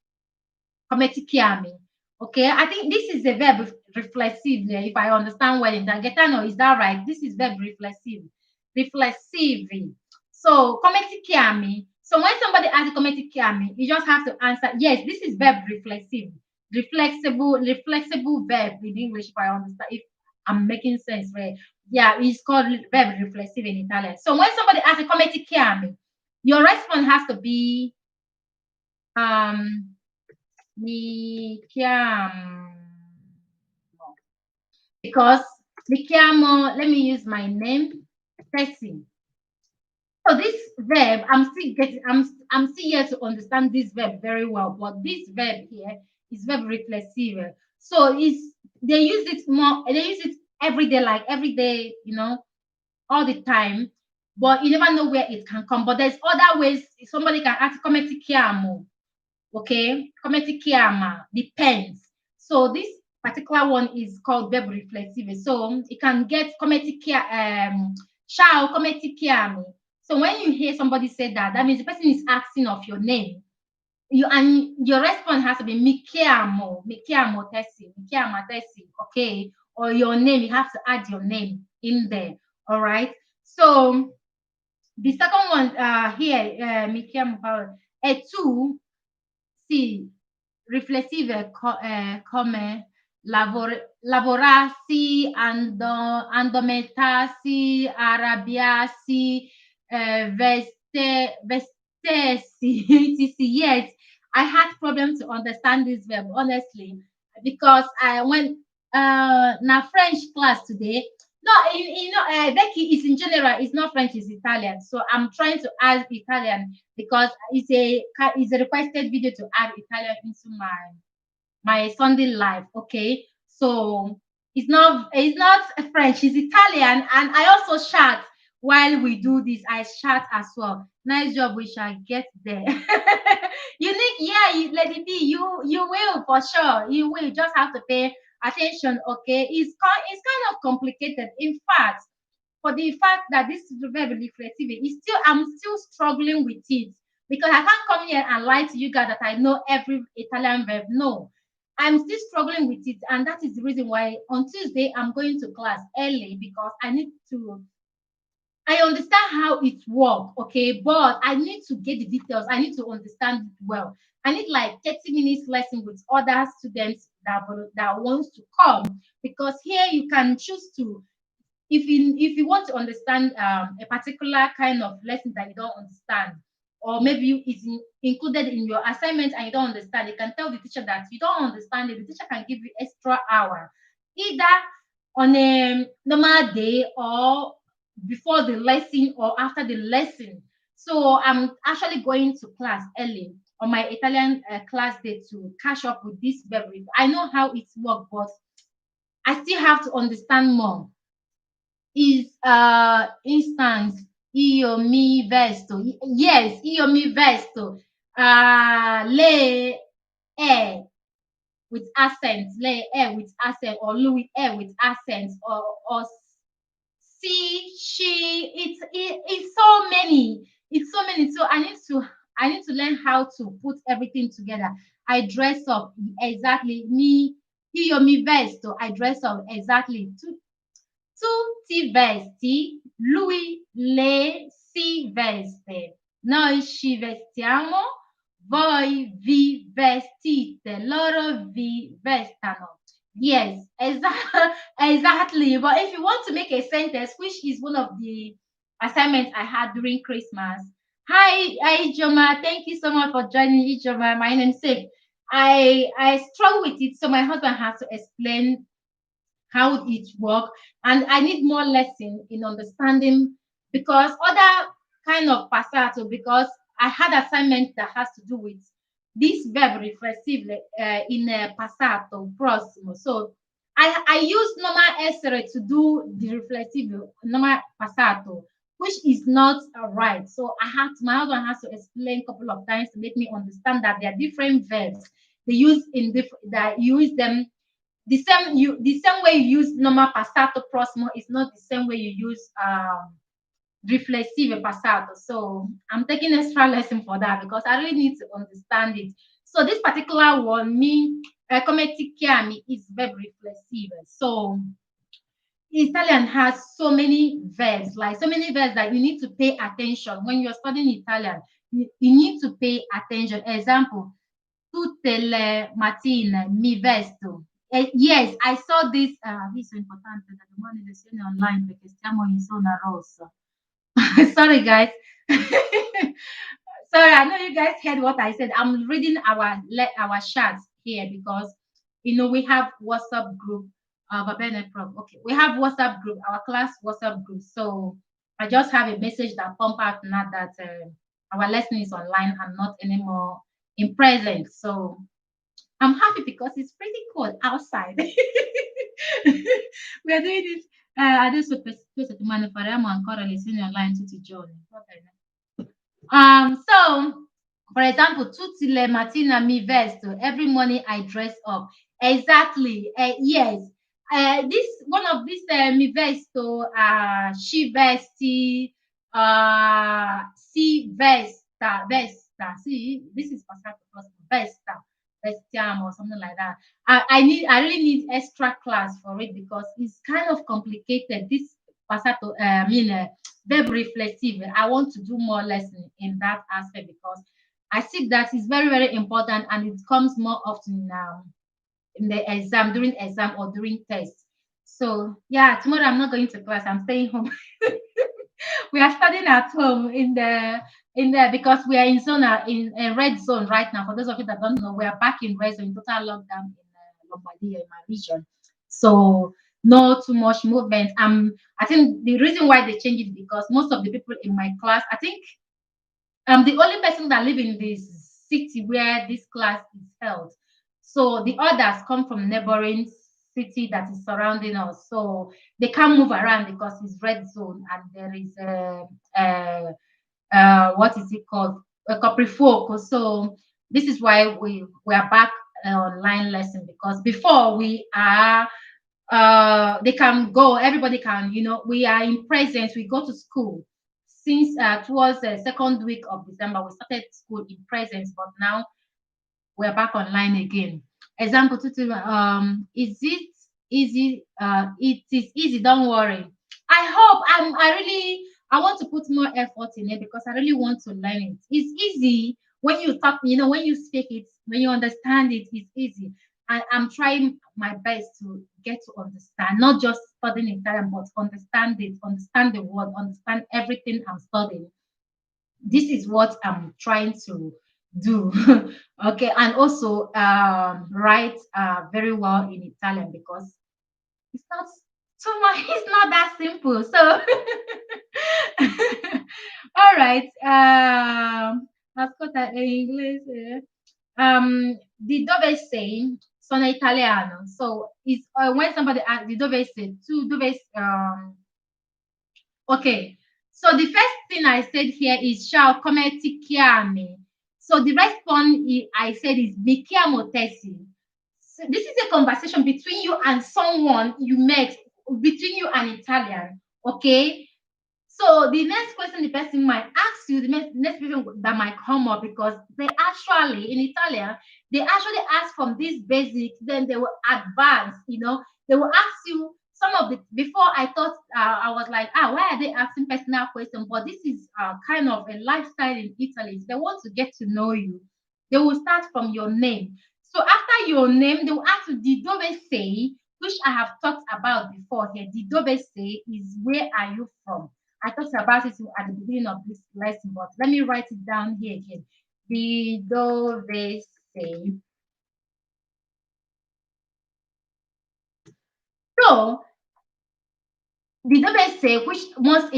Speaker 1: Kometikiami. Okay, I think this is a verb reflexive, if I understand well in Getano, is that right? This is verb reflexive. Reflexive. So kometikiami. So when somebody asks kometikiami, you just have to answer, yes, this is verb reflexive. Reflexible verb in English, if I understand, if I'm making sense, right? Yeah, it's called verb reflexive in Italian. So when somebody asks kometikiami, your response has to be um mi chiamo because mi chiamo, let me use my name, Tessy. So this verb, I'm still here to understand this verb very well, but this verb here is verb reflexive. So it's they use it more, they use it every day, like every day, all the time. But you never know where it can come. But there's other ways somebody can ask come ti chiamo. Okay, come ti chiama depends. So this particular one is called verb reflexive. So it can get come ti ciao, come ti chiami. So when you hear somebody say that, that means the person is asking of your name. And your response has to be mi chiamo Tessy, mi chiama Tessy, okay? Or your name, you have to add your name in there. All right. So the second one here, mi chiamo Paolo, è tu, sì, riflessive come lavorarsi, andomentarsi, arrabbiarsi, vestirsi. Yes, I had problems to understand this verb, honestly, because I went na French class today. No, Becky is in general, it's not French, it's Italian. So I'm trying to add Italian because it's a requested video to add Italian into my Sunday life. Okay, so it's not French, it's Italian, and I also chat while we do this. I chat as well. Nice job, we shall get there. Unique, yeah, Lady B, you will for sure. You will just have to pay attention. Okay, it's kind of complicated. In fact, for the fact that this is very reflexive, I'm still struggling with it because I can't come here and lie to you guys that I know every Italian verb. No, I'm still struggling with it, and that is the reason why on Tuesday I'm going to class early because I understand how it works, okay, but I need to get the details. I need to understand it well. I need like 30 minutes lesson with other students that wants to come because here you can choose to if you want to understand a particular kind of lesson that you don't understand, or maybe it's included in your assignment and you don't understand, you can tell the teacher that you don't understand it. The teacher can give you extra hour, either on a normal day or before the lesson or after the lesson. So I'm actually going to class early on my Italian class day to catch up with this beverage. I know how it works, but I still have to understand more is instance io mi vesto. Yes, io mi vesto. Lei è with accent. Lei è with accent, or lui è with accent, or she. It's so many. It's so many. So I need to learn how to put everything together. I dress up exactly. Io mi vesto. I dress up exactly. Tu ti vesti, lui le si veste. Noi ci vestiamo, voi vi vestite, loro vi vestano. Yes, exactly. But if you want to make a sentence, which is one of the assignment I had during Christmas. Hi, Ijoma. Thank you so much for joining, Ijoma. My namesake. I struggle with it, so my husband has to explain how it works, and I need more lesson in understanding because other kind of passato, because I had assignment that has to do with this verb reflexive in passato prossimo. So I use normal essere to do the reflexive normal passato, which is not right. So my husband has to explain a couple of times to make me understand that there are different verbs they use in different, that use them the same way you use normal passato prossimo is not the same way you use riflessive passato. So I'm taking extra lesson for that because I really need to understand it. So this particular one, me come ti chiami, is verb reflexive. So Italian has so many verbs, like so many verbs that you need to pay attention when you're studying Italian. You need to pay attention. Example, tutte le mattine mi vesto. Yes, I saw this. This è importante da domani lezione online perché stiamo in zona rossa. Sorry, guys. Sorry, I know you guys heard what I said. I'm reading our chats here because we have WhatsApp group. Okay, we have WhatsApp group, our class WhatsApp group. So I just have a message that pump out now that our lesson is online and not anymore in present. So I'm happy because it's pretty cold outside. We are doing this. Adesso per settimane faremo ancora lezioni online tutti i giorni. Va bene. So for example, tutti le mattine mi vesto. Every morning I dress up. Exactly. Yes. This one of these mi vesto, she vesti, si vesta. See, this is passato plus vesta, vestiamo, something like that. I really need extra class for it because it's kind of complicated. This passato, verb reflexive. I want to do more lesson in that aspect because I see that is very, very important and it comes more often now in the exam, during exam or during test. So yeah, tomorrow I'm not going to class. I'm staying home. We are studying at home in the because we are in zone in a red zone right now. For those of you that don't know, we are back in red zone, total lockdown in Lombardia in my region. So no too much movement. I think the reason why they changed it because most of the people in my class, I think I'm the only person that live in this city where this class is held. So the others come from neighboring city that is surrounding us. So they can't move around because it's red zone and there is a what is it called? A caprifoco. So this is why we are back online lesson because before we are they can go, everybody can, we are in presence, we go to school since towards the second week of December, we started school in presence, but now we're back online again. Example two, is it easy? It is easy, don't worry. I hope I want to put more effort in it because I really want to learn it. It's easy when you talk, when you speak it, when you understand it, it's easy. I'm trying my best to get to understand, not just studying Italian, but understand it, understand the word, understand everything I'm studying. This is what I'm trying to do. Okay, and also write very well in Italian because it's not too much, it's not that simple. So all right. Ascolta in inglese. The dove sei sono italiano. So it's when somebody asks the dove sei, tu dove okay. So the first thing I said here is ciao, come ti chiami? So the response I said is mi chiamo Tessy. So this is a conversation between you and someone you met, between you and Italian. Okay. So the next question the person might ask you, the next question that might come up because they actually in Italian they actually ask from this basic, then they will advance. They will ask you some of the. Before I thought I was like, why are they asking personal questions? But this is kind of a lifestyle in Italy. They want to get to know you. They will start from your name. So after your name, they will ask you, "Di dove sei?" Which I have talked about before here. Di dove sei is where are you from? I talked about it at the beginning of this lesson, but let me write it down here again. The dove say. So the dove say, which most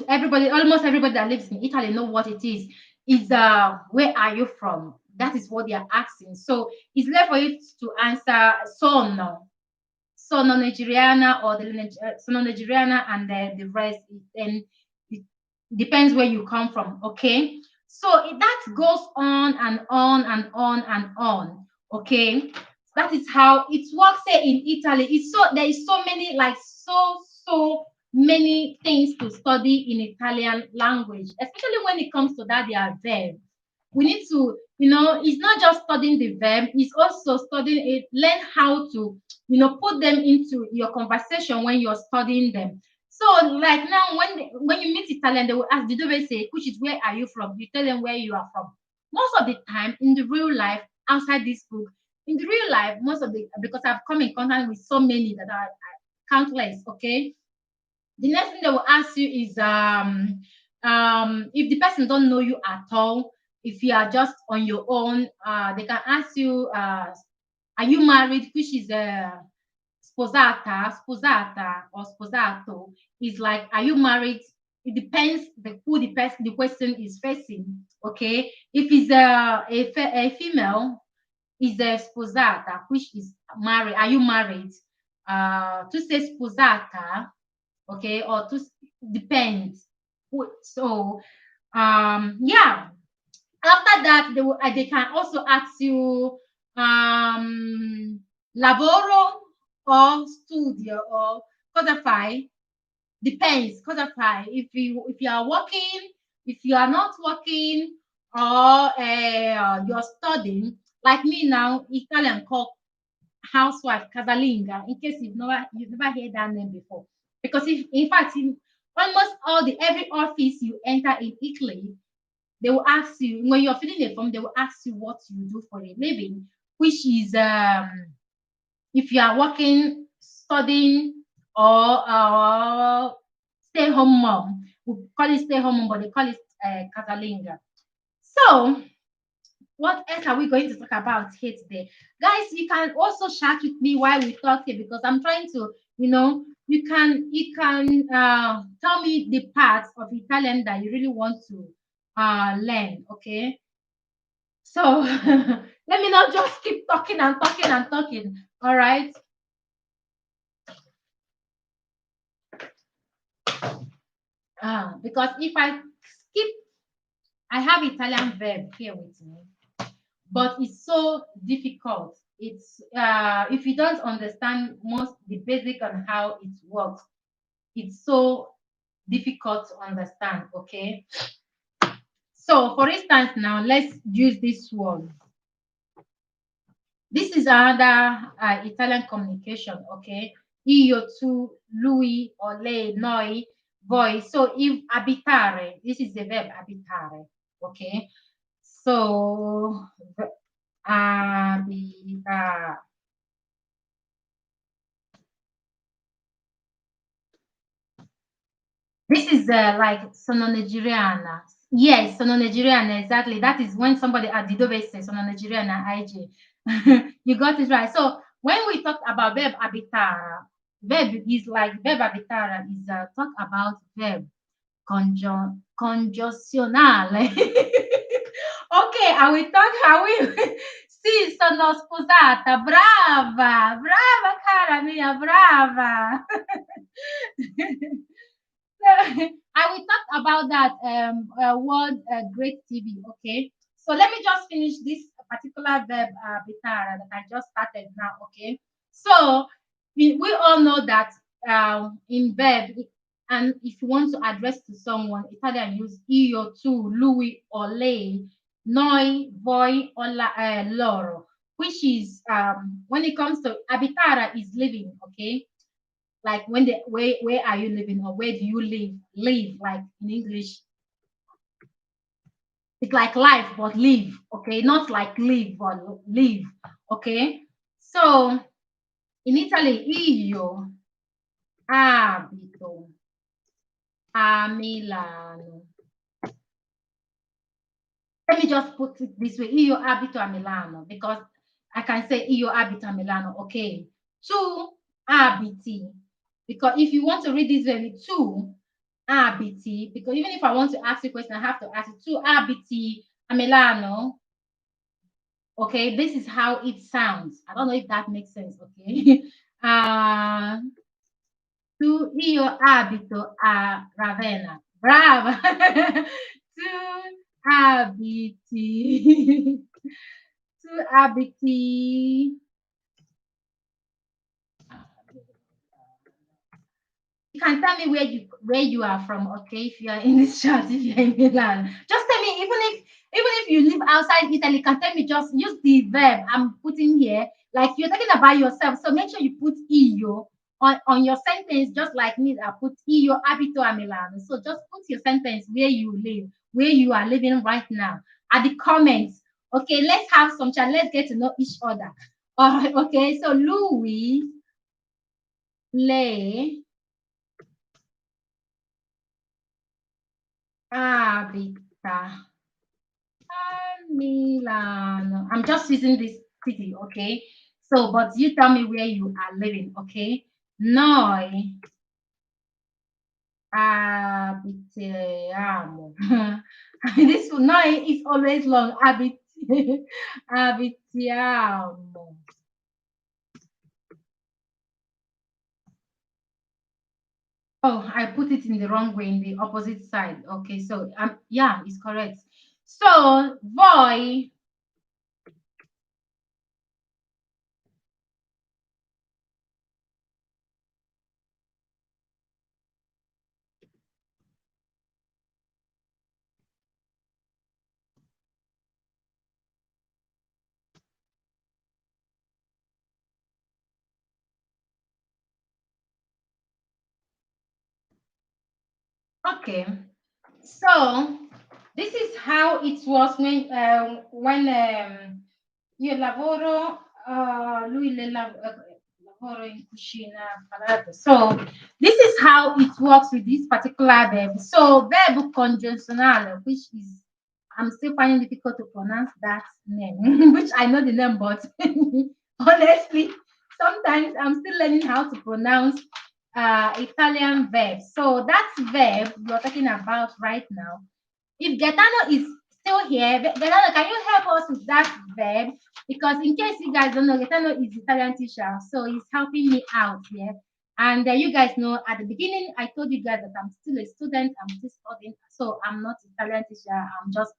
Speaker 1: everybody, almost everybody that lives in Italy know what it is where are you from? That is what they are asking. So it's left for you to answer sono Nigeriana or sono Nigeriana and the rest. Then it depends where you come from. Okay, so that goes on and on and on and on. Okay, that is how it works here in Italy. It's so there is so many like so many things to study in Italian language, especially when it comes to that their verb. We need to, it's not just studying the verb, it's also studying it, learn how to, put them into your conversation when you're studying them. So, like now, when you meet Italian, they will ask, did they say, which is where are you from? You tell them where you are from. Most of the time, in the real life, outside this book, in the real life, because I've come in contact with so many that are countless, okay? The next thing they will ask you is if the person don't know you at all, if you are just on your own, they can ask you, are you married, which is sposata or sposato, is like, are you married? It depends who the question is facing. Okay, if it's a female, is a sposata, which is married. Are you married? To say sposata, okay, or to depends. So, yeah. After that, they can also ask you, lavoro or studio or cosa fai. Depends, cosa fai. If you are working, if you are not working, or you're studying, like me now, Italian call housewife casalinga, in case you've never heard that name before. Because if in fact in almost every office you enter in Italy, they will ask you when you're filling a form, they will ask you what you do for a living, which is if you are working, studying, or stay home mom. We call it stay home mom, but they call it casalinga. So what else are we going to talk about here today? Guys, you can also chat with me while we talk here, because I'm trying to, you can tell me the parts of Italian that you really want to learn, okay? So let me not just keep talking and talking and talking. All right. Because if I skip, I have Italian verb here with me, but it's so difficult. It's if you don't understand most the basic on how it works, it's so difficult to understand. Okay. So for instance, now let's use this one. This is another Italian communication. Okay. Io, tu, lui, or lei, noi, voi. So if abitare, this is the verb abitare. Okay. So abitare. This is like sono Nigeriana. Yes, sono Nigeriana, exactly. That is when somebody at the dove says sono Nigeriana, IG. You got it right. So when we talk about verb abitara, verb abitara is talk about verb congiunzionale. Okay, I will sì, sono sposata. Brava, brava cara mia, brava. I will talk about that word great TV. Okay, so let me just finish this particular verb bitara that I just started now. Okay, so we all know that in verb, and if you want to address to someone, Italian use io, tu, lui, or lei, noi, voi, or loro, which is when it comes to abitara is living. Okay, like when the where are you living, or where do you live, like in English it's like life but live. Okay, not like live but live. Okay, so in Italy io abito a Milano. Let me just put it this way. Io abito a Milano because I can say io abito a Milano. Okay. Tu abiti. Because if you want to read this very tu abiti, because even if I want to ask you a question, I have to ask you tu abiti a Milano. Okay, this is how it sounds. I don't know if that makes sense. Okay. uh tu io abito a Ravenna. Brava. Tu abiti. Tu abiti. You can tell me where you are from, okay? If you are in this chat, if you're in Milan, just tell me. Even if you live outside Italy, you can tell me. Just use the verb I'm putting here. Like you're talking about yourself, so make sure you put io on your sentence, just like me. I put io abito a Milano. So just put your sentence where you live, where you are living right now. At the comments, okay? Let's have some chat. Let's get to know each other. All right, okay. So Louis, lei abita a Milano. I'm just using this city, okay? So, but you tell me where you are living, okay? Noi abitiamo. This noi is always long. Abitiamo. Oh, I put it in the wrong way, in the opposite side. Okay, so yeah, it's correct. So, voi. Okay. So this is how it was when io lavoro, lavoro in cucina. Parlato. So this is how it works with this particular verb. So verb congiunzionale, which is I'm still finding it difficult to pronounce that name, which I know the name, but honestly, sometimes I'm still learning how to pronounce Italian verb. So that verb you're talking about right now, if Gaetano is still here, Gaetano, can you help us with that verb? Because in case you guys don't know, Gaetano is Italian teacher, so he's helping me out here. And you guys know at the beginning, I told you guys that I'm still a student, I'm still studying, so I'm not Italian teacher. I'm just,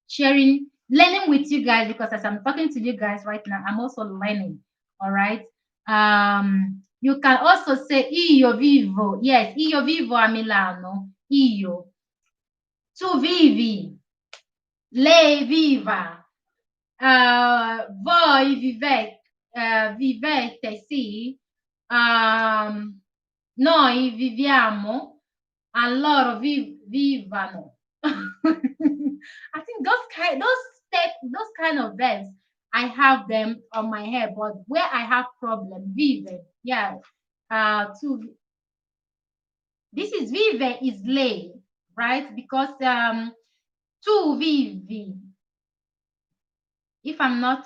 Speaker 1: sharing, learning with you guys because as I'm talking to you guys right now, I'm also learning. All right. You can also say io vivo. Yes, io vivo a Milano. Io. Tu vivi, lei viva, voi vivete, sì, noi viviamo, a loro vivano. I think those kind of verbs, I have them on my head, but where I have problem, vive, yeah, to this is vive is lay, right? Because tu vivi. If I'm not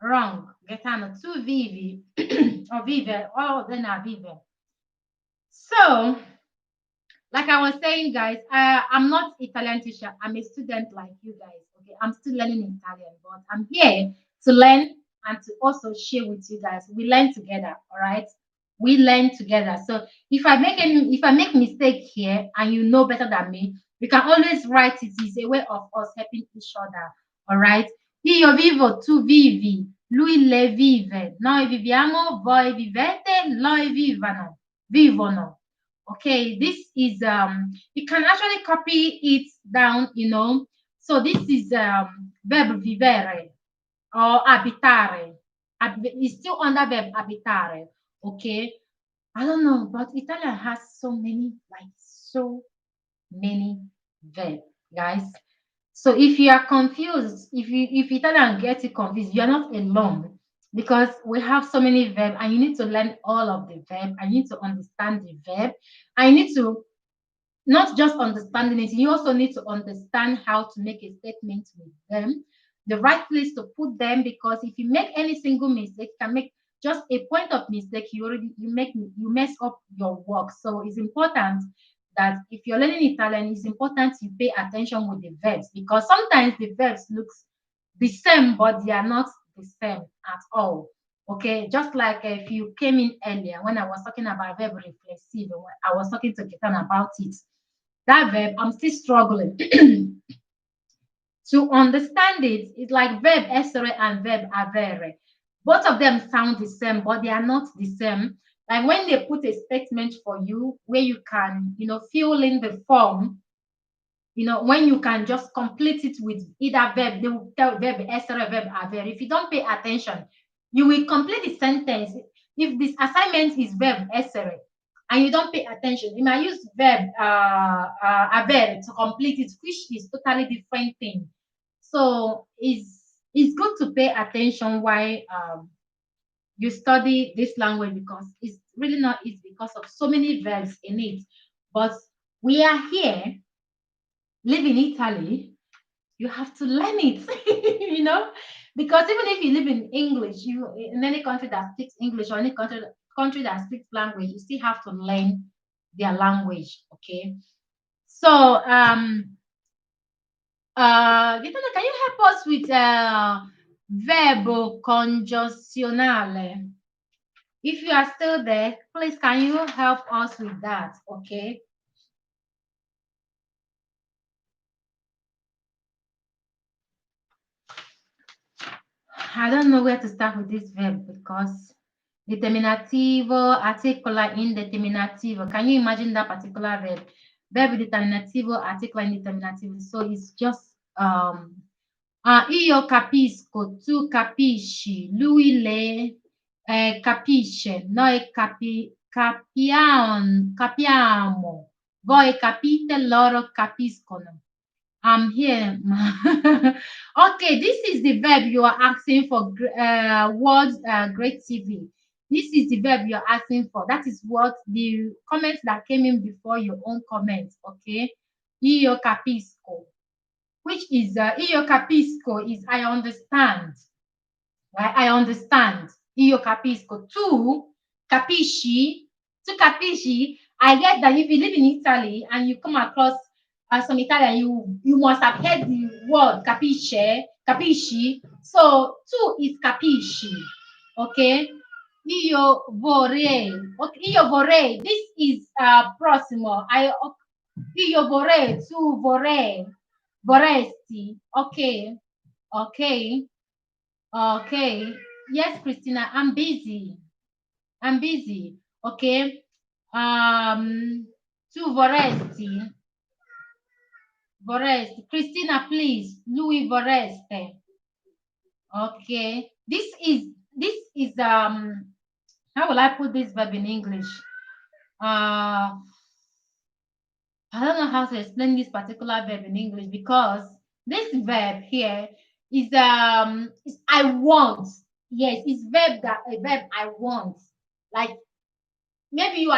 Speaker 1: wrong, Gaetano, tu vivi or vive, or then I vive. So, like I was saying, guys, I'm not Italian teacher. I'm a student like you guys. Okay, I'm still learning Italian, but I'm here to learn and to also share with you guys. We learn together, all right? We learn together. So if I make mistake here and you know better than me, we can always write it. It's a way of us helping each other, all right? Io vivo, tu vivi, lui le vive, noi viviamo, voi vivete, loro vivono. Okay, this is you can actually copy it down, so this is verb vivere or abitare. It's still under verb abitare. Okay, I don't know, but Italian has so many, like so many verb, guys. So if you are confused, if Italian gets you confused, you're not alone because we have so many verb and you need to learn all of the verb. I need to understand the verb. I need to not just understanding it, you also need to understand how to make a statement with them, the right place to put them, because if you make any single mistake, you can make just a point of mistake, you mess up your work. So it's important that if you're learning Italian, it's important you pay attention with the verbs, because sometimes the verbs looks the same, but they are not the same at all. Okay, just like if you came in earlier when I was talking about verb reflexive, I was talking to Kitan about it. That verb, I'm still struggling to understand it. It's like verb essere and verb avere. Both of them sound the same, but they are not the same. Like when they put a statement for you where you can, fill in the form, when you can just complete it with either verb, they will tell verb essere, verb avere. If you don't pay attention, you will complete the sentence. If this assignment is verb essere and you don't pay attention, you might use verb avere to complete it, which is totally different thing. So it's good to pay attention while you study this language, because it's really not easy because of so many verbs in it. But we are here, live in Italy, you have to learn it, because even if you live in English, you in any country that speaks English, or any country that speaks language, you still have to learn their language. Okay. So Vitana, can you help us with verbo congiunzionale? If you are still there, please can you help us with that? Okay. I don't know where to start with this verb, because determinativo, articular, indeterminativo. Can you imagine that particular verb? Verb determinativo, articular, indeterminativo. So it's just io capisco, tu capisci, lui, lei capisce, noi capiamo, voi capite, loro capiscono. I'm here. Okay, this is the verb you are asking for. Words, great TV. This is the verb you're asking for. That is what the comments that came in before your own comments. Okay, io capisco, which is io capisco is I understand. Right? I understand. Io capisco. Tu capisci. I get that if you live in Italy and you come across some Italian, you must have heard the word capisce, capisci. So tu is capisci. Okay. Io vorrei. Okay, io vorrei. This is prossimo. Io vorrei, tu vorrei, vorresti. Okay. Okay. Okay. Yes, Christina, I'm busy. I'm busy. Okay. Tu vorresti. Vorresti. Christina, please. Lui vorreste. Okay. This is how will I put this verb in English? I don't know how to explain this particular verb in English, because this verb here is I want. Yes, it's a verb I want. Like maybe you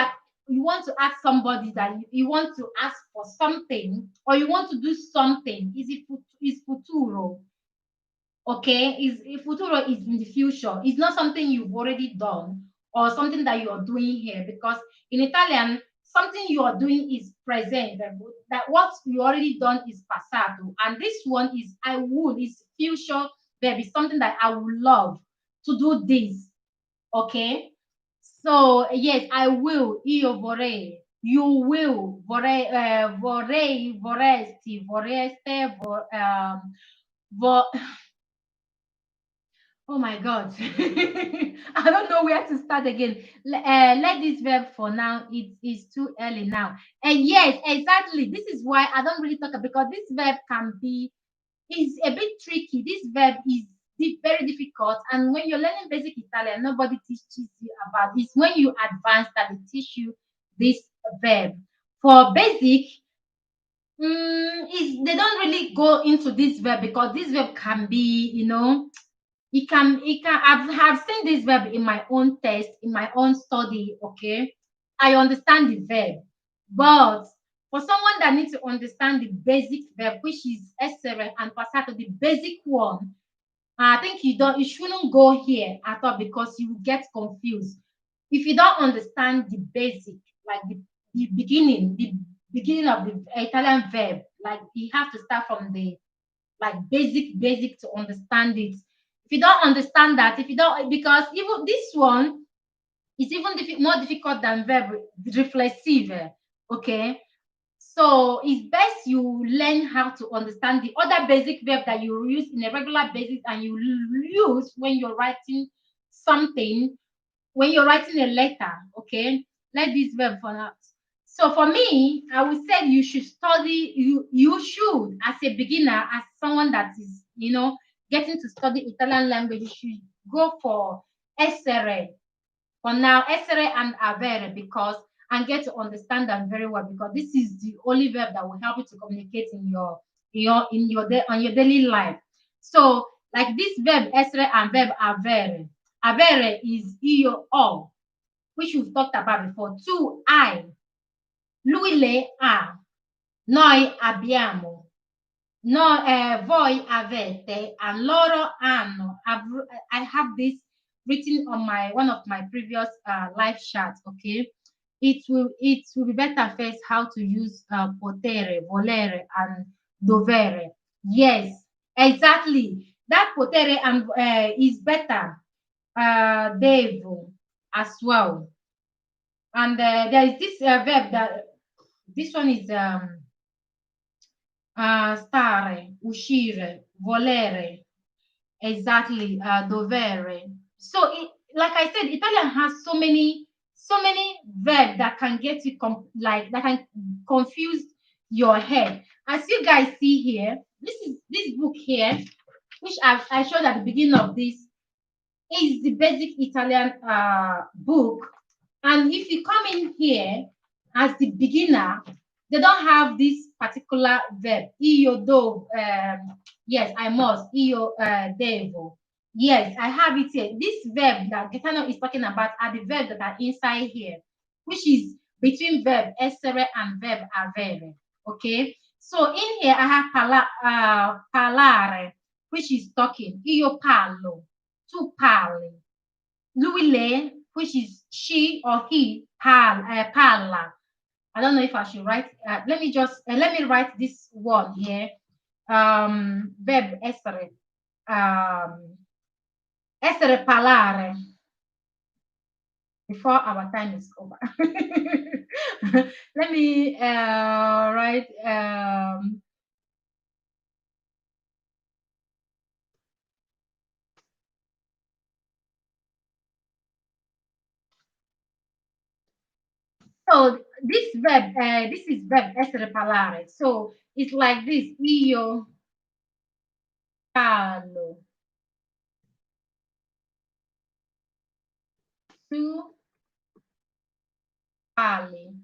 Speaker 1: want to ask somebody that you want to ask for something, or you want to do something. Is futuro. Okay, is if futuro is in the future, it's not something you've already done or something that you are doing here, because in Italian something you are doing is present, that what you already done is passato, and this one is I would, is future verb, is something that I would love to do this. Okay, so yes, I will, io vorrei, you will, vorrei, vorresti, vorreste, oh my God. I don't know where to start again. Let this verb for now. It is too early now. And yes, exactly. This is why I don't really talk about, because this verb is a bit tricky. This verb is very difficult. And when you're learning basic Italian, nobody teaches you about this. When you advance, that they teach you this verb. For basic, they don't really go into this verb, because this verb can be, it can have seen this verb in my own test, in my own study. Okay, I understand the verb, but For someone that needs to understand the basic verb, which is essere and passato, the basic one, I think you shouldn't go here at all because you will get confused. If you don't understand the basic, like the beginning of the Italian verb, like you have to start from the like basic to understand it. If you don't understand that, if you don't, because even this one is even more difficult than verb reflexive. Okay, so it's best you learn how to understand the other basic verb that you use in a regular basis and you use when you're writing something, when you're writing a letter. Okay, let this verb for now. So for me, I would say you should study, you should, as a beginner, as someone that is, getting to study Italian language, you should go for essere for now, essere and avere, because and get to understand them very well, because this is the only verb that will help you to communicate on your daily life. So like this verb essere and verb avere. Avere is io ho, which we've talked about before. Tu hai, lui lei ha, noi abbiamo, no, voi avete, and loro hanno. I have this written on my one of my previous live chats. Okay, it will be better first how to use potere, volere, and dovere. Yes, exactly. That potere and is better. Devo as well. And there is this verb that this one is stare, uscire, volere, exactly, dovere. So, like I said, Italian has so many verbs that can get you like that can confuse your head. As you guys see here, this book here, which I showed at the beginning of this, is the basic Italian book. And if you come in here as the beginner, they don't have this particular verb. Io do. Yes, I must. Io devo. Yes, I have it here. This verb that Gaetano is talking about are the verbs that are inside here, which is between verb essere and verb avere. Okay. So in here I have parlare, which is talking. Io parlo. Tu parli. Lui, lei, which is she or he, parla. I don't know if I should write. Let me write this one here. Verb essere. Essere parlare. Before our time is over. Let me write. So this is verb essere parlare. So it's like this. Io parlo. Tu parli.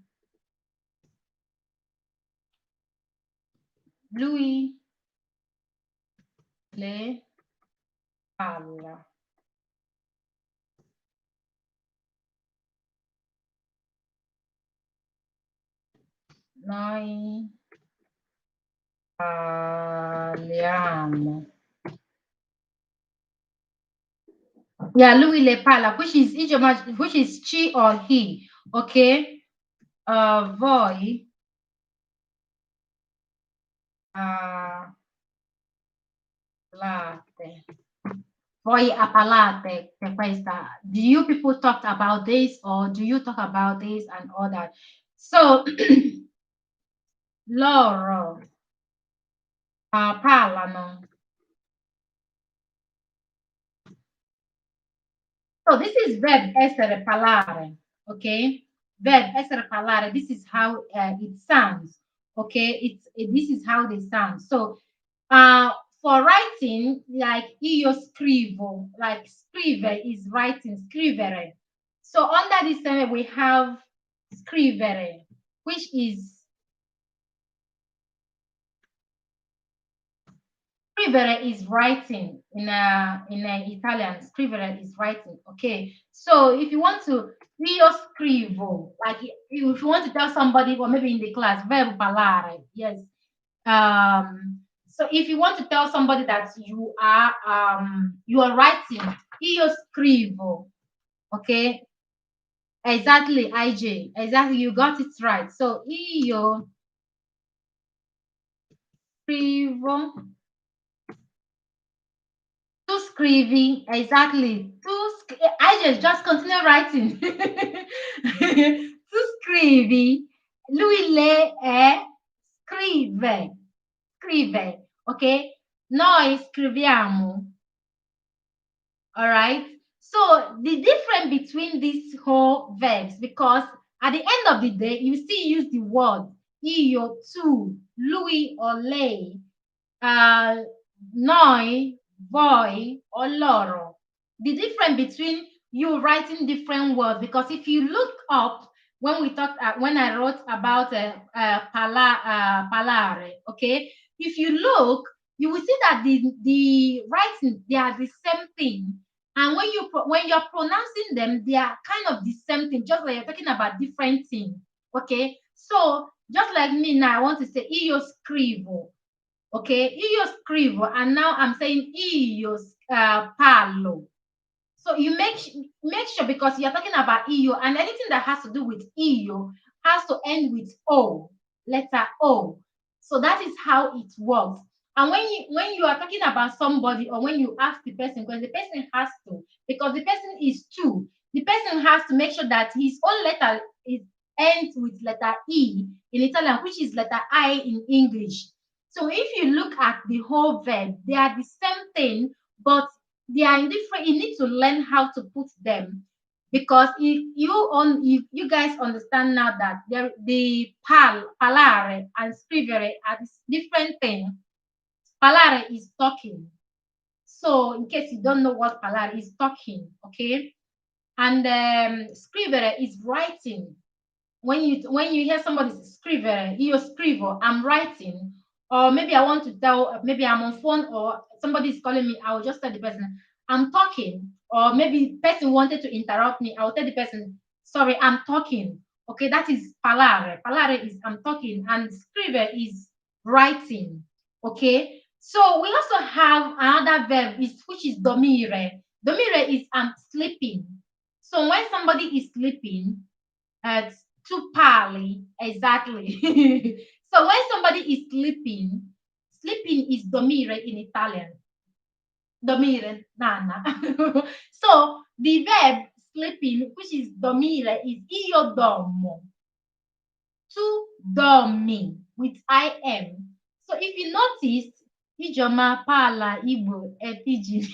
Speaker 1: Lui le parla. Noi parliamo. Yeah, lui le parla, which is she or he. Okay. Voi parlate. Voi parlate, questa. Do you people talk about this, or do you talk about this and all that? So loro parlano. So this is verb essere parlare, okay? Verb essere parlare. This is how it sounds, okay? This is how they sound. So for writing, like io scrivo, like scrive is writing, scrivere. So under this we have scrivere, which is scrivere is writing in a Italian. Scrivere is writing. Okay. So if you want to Io scrivo. Like if you want to tell somebody, or maybe in the class, verb parlare. Yes. So if you want to tell somebody that you are writing, io scrivo. Okay. Exactly, IJ. Exactly, you got it right. So io scrivo. Tu scrivi, exactly. I just continue writing. Tu scrivi, lui, lei, scrive, scrive, ok? Noi scriviamo, all right? So the difference between these whole verbs, because at the end of the day, you still use the word io, tu, lui or lei, uh, noi, voi, or loro. The difference between you writing different words, because if you look up when we talked, when I wrote about parlare, okay, if you look, you will see that the writing, they are the same thing, and when you're pronouncing them, they are kind of the same thing, just like you're talking about different things. Okay, so just like me now, I want to say io scrivo. Okay, io scrivo, and now I'm saying io parlo. So you make sure, because you're talking about io, and anything that has to do with io has to end with o, letter o. So that is how it works. And when you are talking about somebody, or when you ask the person, because the person has to, because the person is two, the person has to make sure that his own letter is ends with letter e in Italian, which is letter I in English. So if you look at the whole verb, they are the same thing, but they are in different. You need to learn how to put them, because if you guys understand now that the parlare and scrivere are different things. Parlare is talking. So in case you don't know what parlare is, talking, okay, and scrivere is writing. When you hear somebody scrivere, io scrivo, I'm writing, or maybe I want to tell, maybe I'm on phone or somebody is calling me, I will just tell the person I'm talking, or maybe person wanted to interrupt me, I will tell the person, sorry, I'm talking. Okay, that is parlare. Parlare is I'm talking, and scrivere is writing. Okay, so we also have another verb which is dormire. Dormire is I'm sleeping. So when somebody is sleeping, uh, to parley, exactly. So when somebody is sleeping, sleeping is dormire in Italian. Dormire, nana. So the verb sleeping, which is dormire, is io dormo. To dormi with I am. So if you notice, Ijoma parla Igbo e pidgin.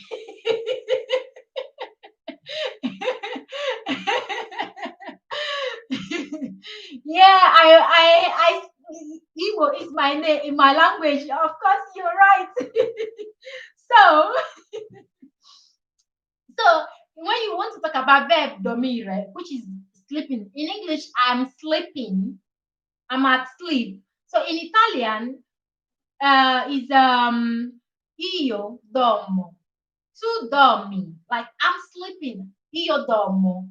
Speaker 1: Yeah, I Igbo is my name in my language. Of course, you're right. So, so when you want to talk about verb dormire, which is sleeping, in English, I'm sleeping, I'm at sleep. So in Italian, is io dormo, tu dormi, like I'm sleeping, io dormo,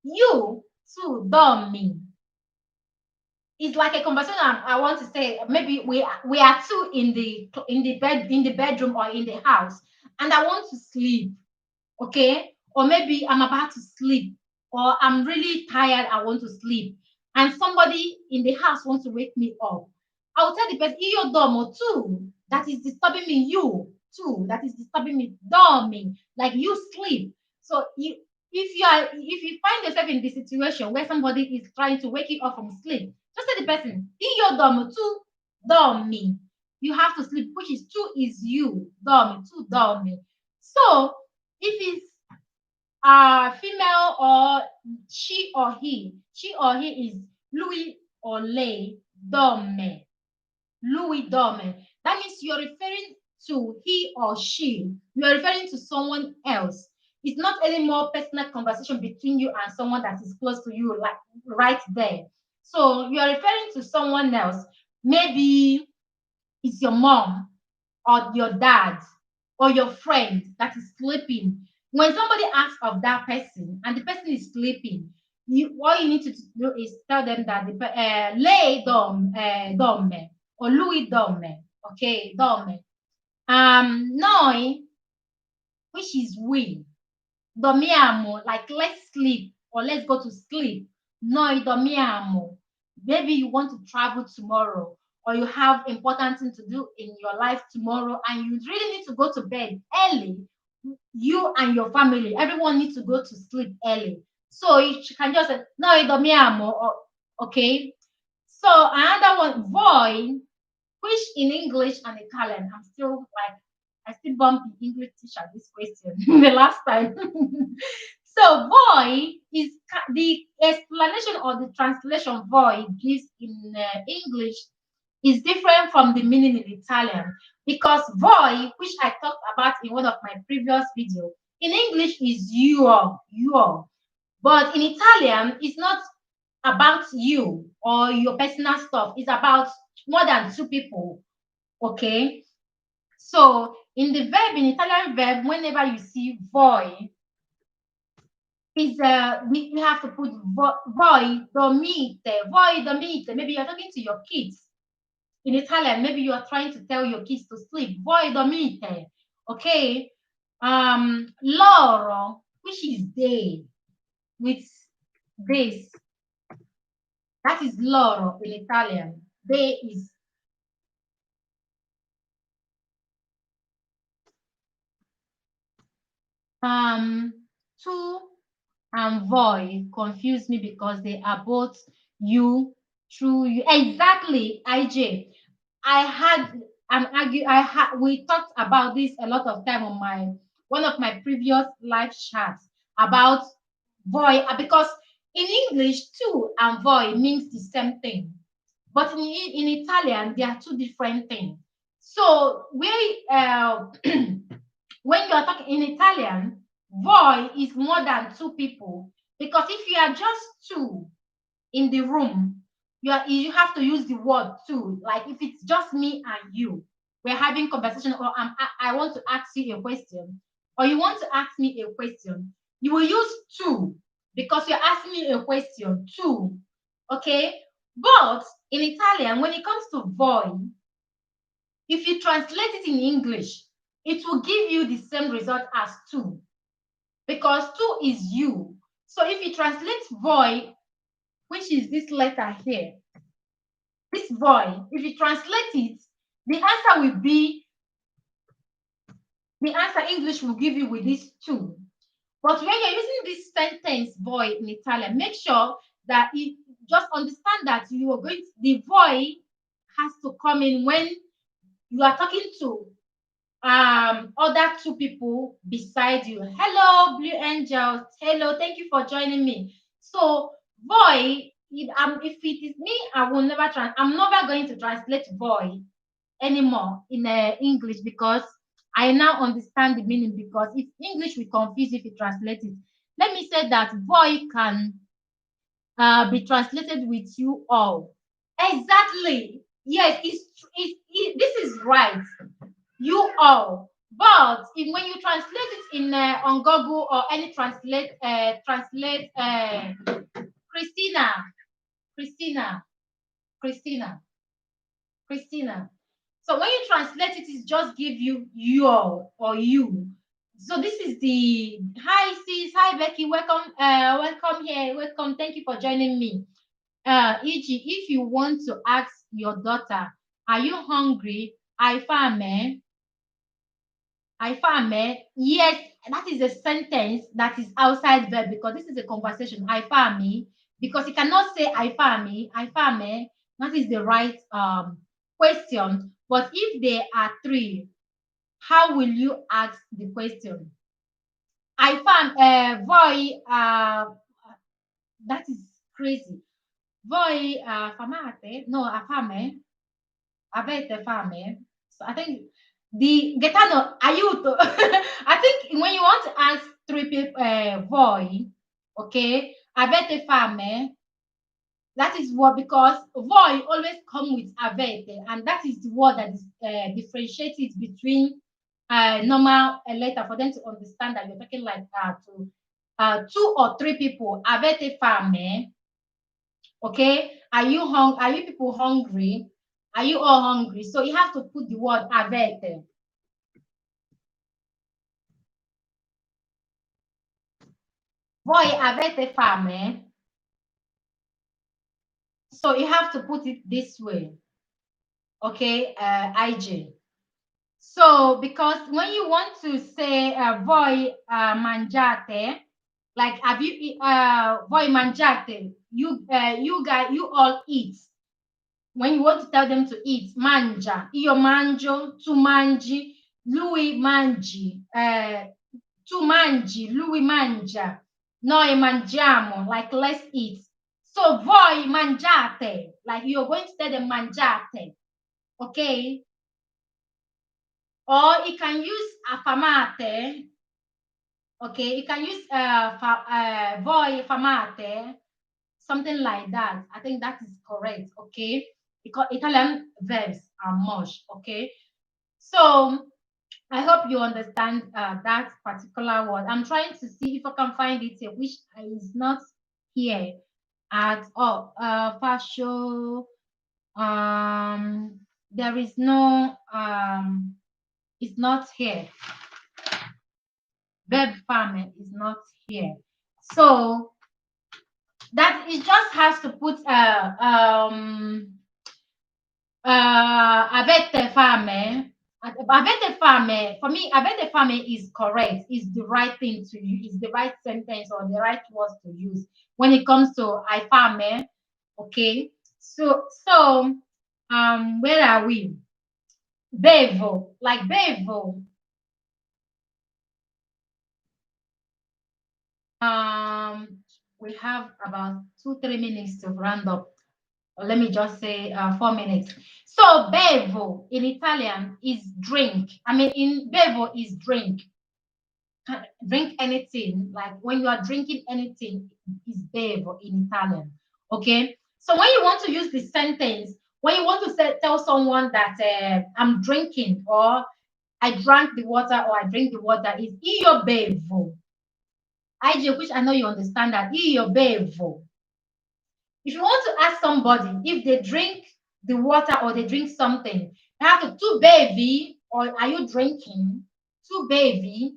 Speaker 1: you tu dormi. It's like a conversation. I want to say, maybe we are two in the bedroom or in the house, and I want to sleep, okay, or maybe I'm about to sleep, or I'm really tired, I want to sleep, and somebody in the house wants to wake me up. I'll tell the person, io dormo too, that is disturbing me, you too, that is disturbing me, dorming, like you sleep. So if you find yourself in this situation where somebody is trying to wake you up from sleep, just tell the person, io dormo tu dormi. You have to sleep, which is two is you, dormi, tu dormi. So if it's female, or she or he is lui or lei dorme. Lui dorme. That means you're referring to he or she. You are referring to someone else. It's not any more personal conversation between you and someone that is close to you, like right there. So you are referring to someone else. Maybe it's your mom, or your dad, or your friend that is sleeping. When somebody asks of that person and the person is sleeping, what you need to do is tell them that lei domme or lui domme. Okay, domme. Noi, which is we. Dormiamo, like let's sleep or let's go to sleep. Noi dormiamo. Maybe you want to travel tomorrow or you have important things to do in your life tomorrow and you really need to go to bed early. You and your family, everyone needs to go to sleep early. So you can just say, noi dormiamo, or, okay? So another one, voi, which in English and Italian, I'm still like, I still bumped the English teacher this question the last time. So boy is the explanation or the translation boy gives in English is different from the meaning in Italian because boy, which I talked about in one of my previous videos, in English is you, but in Italian it's not about you or your personal stuff. It's about more than two people. Okay. So in the verb, in Italian verb, whenever you see voi, is we have to put voi dormite. Maybe you're talking to your kids in Italian. Maybe you are trying to tell your kids to sleep. Voi dormite. Okay. Loro, which is they, with this. That is loro in Italian. They is two and voi confuse me because they are both you, true you. Exactly, IJ. I had an argue. We talked about this a lot of time on my one of my previous live chats about voi because in English two and voi means the same thing, but in Italian they are two different things. So when you are talking in Italian, voi is more than two people because if you are just two in the room, you have to use the word two. Like if it's just me and you, we're having conversation, or I want to ask you a question, or you want to ask me a question, you will use two because you're asking me a question. Two, okay. But in Italian, when it comes to voi, if you translate it in English, it will give you the same result as two because two is you. So if you translate voi, which is this letter here, this voi, if you translate it, the answer will be, the answer English will give you with this two. But when you're using this sentence voi in Italian, make sure that it just understand that you are going to, the voi has to come in when you are talking to other two people beside you. Hello, Blue Angels. Hello, thank you for joining me. So boy, if it is me, I will never I'm never going to translate boy anymore in English because I now understand the meaning, because if English will confuse if you translate it. Let me say that boy can be translated with you all. Exactly. Yes, this is right, you all. But when you translate it in on Google or any translate Christina, Christina, Christina, Christina. So when you translate it, it just give you your or you. So this is the hi sis, hi Becky, welcome here, welcome. Thank you for joining me. E.g., if you want to ask your daughter, are you hungry? I fame. I found yes, that is a sentence that is outside verb because this is a conversation. I found me because you cannot say I found me. I found me. That is the right question. But if there are three, how will you ask the question? I found voi that is crazy. Voi famate? No, fame. Avete fame? So I think the Gaetano aiuto. I think when you want to ask three people, voi, okay, avete fame. That is what, because voi always come with avete, and that is the word that is differentiated between normal letter for them to understand that you're talking like to two or three people, avete fame? Okay, are you people hungry? Are you all hungry? So you have to put the word avete. Voi avete fame? So you have to put it this way. Okay, IJ. So because when you want to say voi mangiate, like have you voi mangiate, you guys you all eat. When you want to tell them to eat, mangia, io mangio, tu mangi, lui mangi, tu mangi, lui mangia, noi mangiamo, like let's eat. So voi mangiate, like you're going to tell them mangiate, okay? Or you can use affamate, okay? You can use voi famate, something like that. I think that is correct, okay? Because Italian verbs are mush, okay? So I hope you understand that particular word. I'm trying to see if I can find it here, which is not here at all. Fascio, there is no, it's not here. Verb farming is not here. So that it just has to put avete fame. Avete fame, for me, avete fame is correct, is the right thing to use, is the right sentence or the right words to use when it comes to I fame. Okay. So where are we? Bevo, like bevo. We have about 2-3 minutes to round up. Or let me just say 4 minutes. So bevo in Italian is drink. I mean, in bevo is drink. Drink anything. Like when you are drinking anything, is bevo in Italian. Okay. So when you want to use the sentence, when you want to tell someone that I'm drinking or I drank the water or I drink the water, is io bevo. IJ, which I know you understand that io bevo. If you want to ask somebody if they drink the water or they drink something, you have to two baby or are you drinking? Two baby.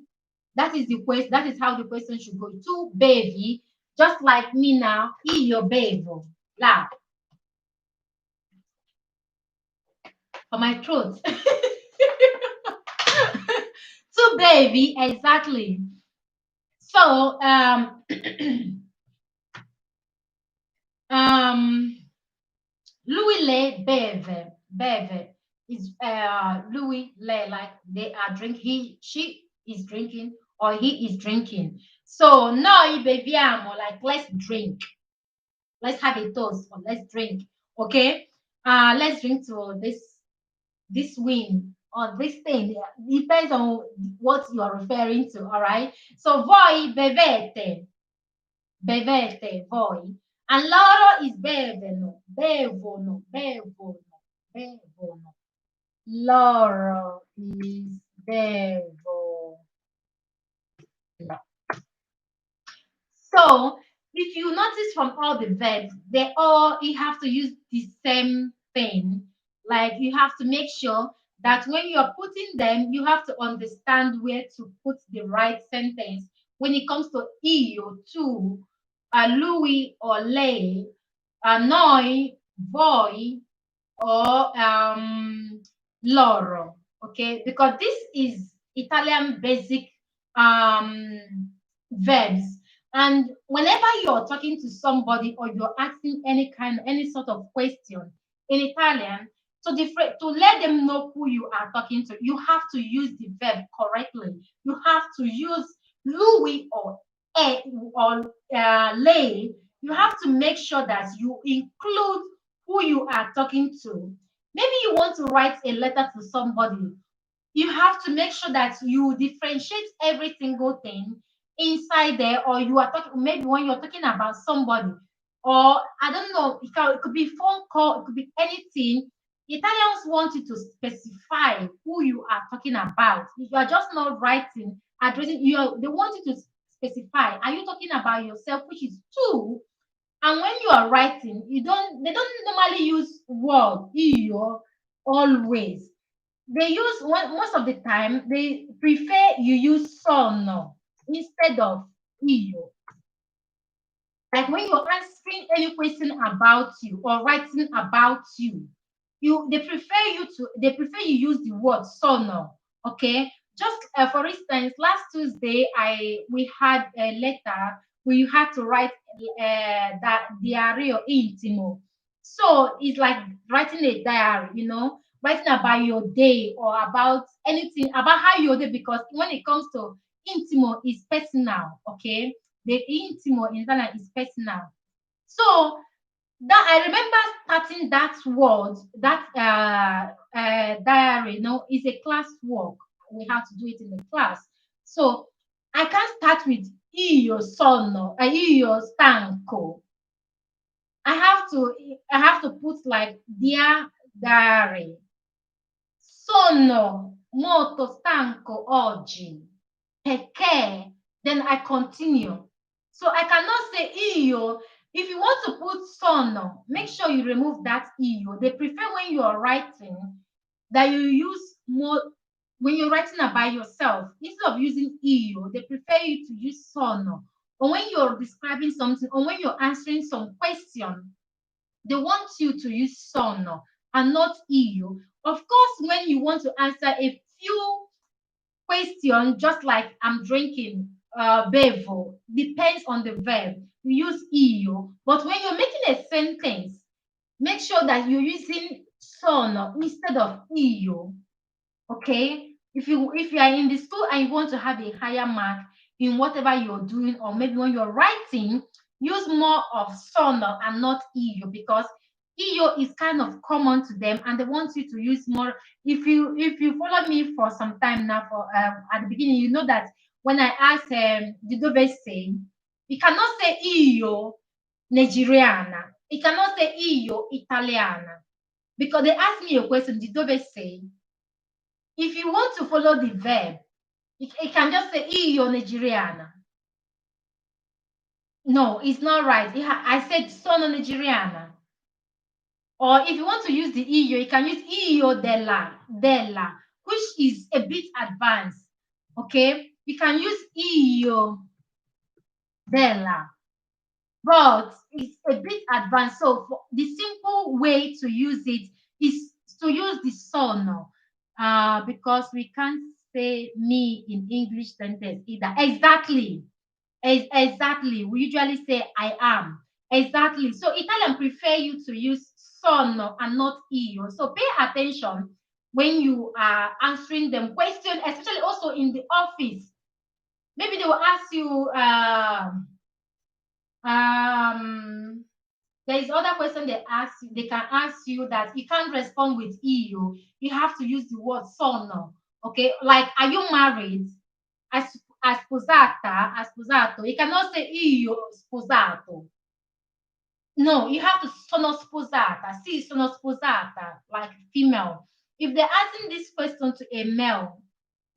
Speaker 1: That is the question. That is how the question should go. Two baby, just like me now. Io bevo. La for my throat. Two baby, exactly. So um Louis Le beve. Beve is Louis Le, like they are drinking, she is drinking or he is drinking. So noi beviamo, like let's drink. Let's have a toast or let's drink. Okay. Let's drink to this win or this thing. Depends on what you are referring to. All right. So voi bevete. Bevete voi. And loro is bevono, bevono, bevono, bevono. Loro is bevono. So if you notice from all the verbs, they all you have to use the same thing. Like you have to make sure that when you're putting them, you have to understand where to put the right sentence. When it comes to io, tu, lui or lei, noi, voi, or loro. Okay, because this is Italian basic verbs. And whenever you're talking to somebody or you're asking any sort of question in Italian, to let them know who you are talking to, you have to use the verb correctly. You have to use lui or e or lei. You have to make sure that you include who you are talking to. Maybe you want to write a letter to somebody, you have to make sure that you differentiate every single thing inside there, or you are talking maybe when you're talking about somebody, or I don't know, it could be phone call, it could be anything. Italians want you to specify who you are talking about. If you are just not writing, addressing, they want you to specify. Are you talking about yourself, which is two? And when you are writing, they don't normally use word iyo always. They use most of the time they prefer you use sono instead of iyo. Like when you're answering any question about you or writing about you, they prefer you use the word sono. Okay, just for instance, last Tuesday I we had a letter where you had to write that diario intimo. So it's like writing a diary, writing about your day or about anything about how your day, because when it comes to intimo is personal. Okay, the intimo in Ghana is personal. So that I remember starting that word, that diary, is a class work. We have to do it in the class. So I can't start with io sono, io stanco. I have to put like dear diary. Sono molto stanco oggi. Perché? Then I continue. So I cannot say io. If you want to put sono, make sure you remove that io. They prefer when you are writing that you use more when you're writing about yourself. Instead of using io, they prefer you to use sono. Or when you're describing something, or when you're answering some question, they want you to use sono and not io. Of course, when you want to answer a few question, just like I'm drinking bevo, depends on the verb. You use io. But when you're making a sentence, make sure that you're using sono instead of io. Okay, if you are in the school and you want to have a higher mark in whatever you're doing, or maybe when you're writing, use more of sono and not io, because io is kind of common to them and they want you to use more. If you follow me for some time now, for at the beginning, you know that when I asked the dove say, you cannot say io nigeriana, you cannot say io italiana, because they asked me a question, the dove say. If you want to follow the verb, it can just say io nigeriana. No, it's not right. I said sono nigeriana. Or if you want to use the io, you can use io della, which is a bit advanced. Okay, you can use io della, but it's a bit advanced. So the simple way to use it is to use the sono, because we can't say me in English sentence either. Exactly. Exactly. We usually say I am. Exactly. So Italian prefer you to use sono and not io. So pay attention when you are answering them question, especially also in the office. Maybe they will ask you, um, there is other question they can ask you that you can't respond with io. You have to use the word sono. Okay, like are you married? As sposata, a sposato. You cannot say io sposato. No, you have to sono sposata. Sì, sono sposata, like female. If they're asking this question to a male,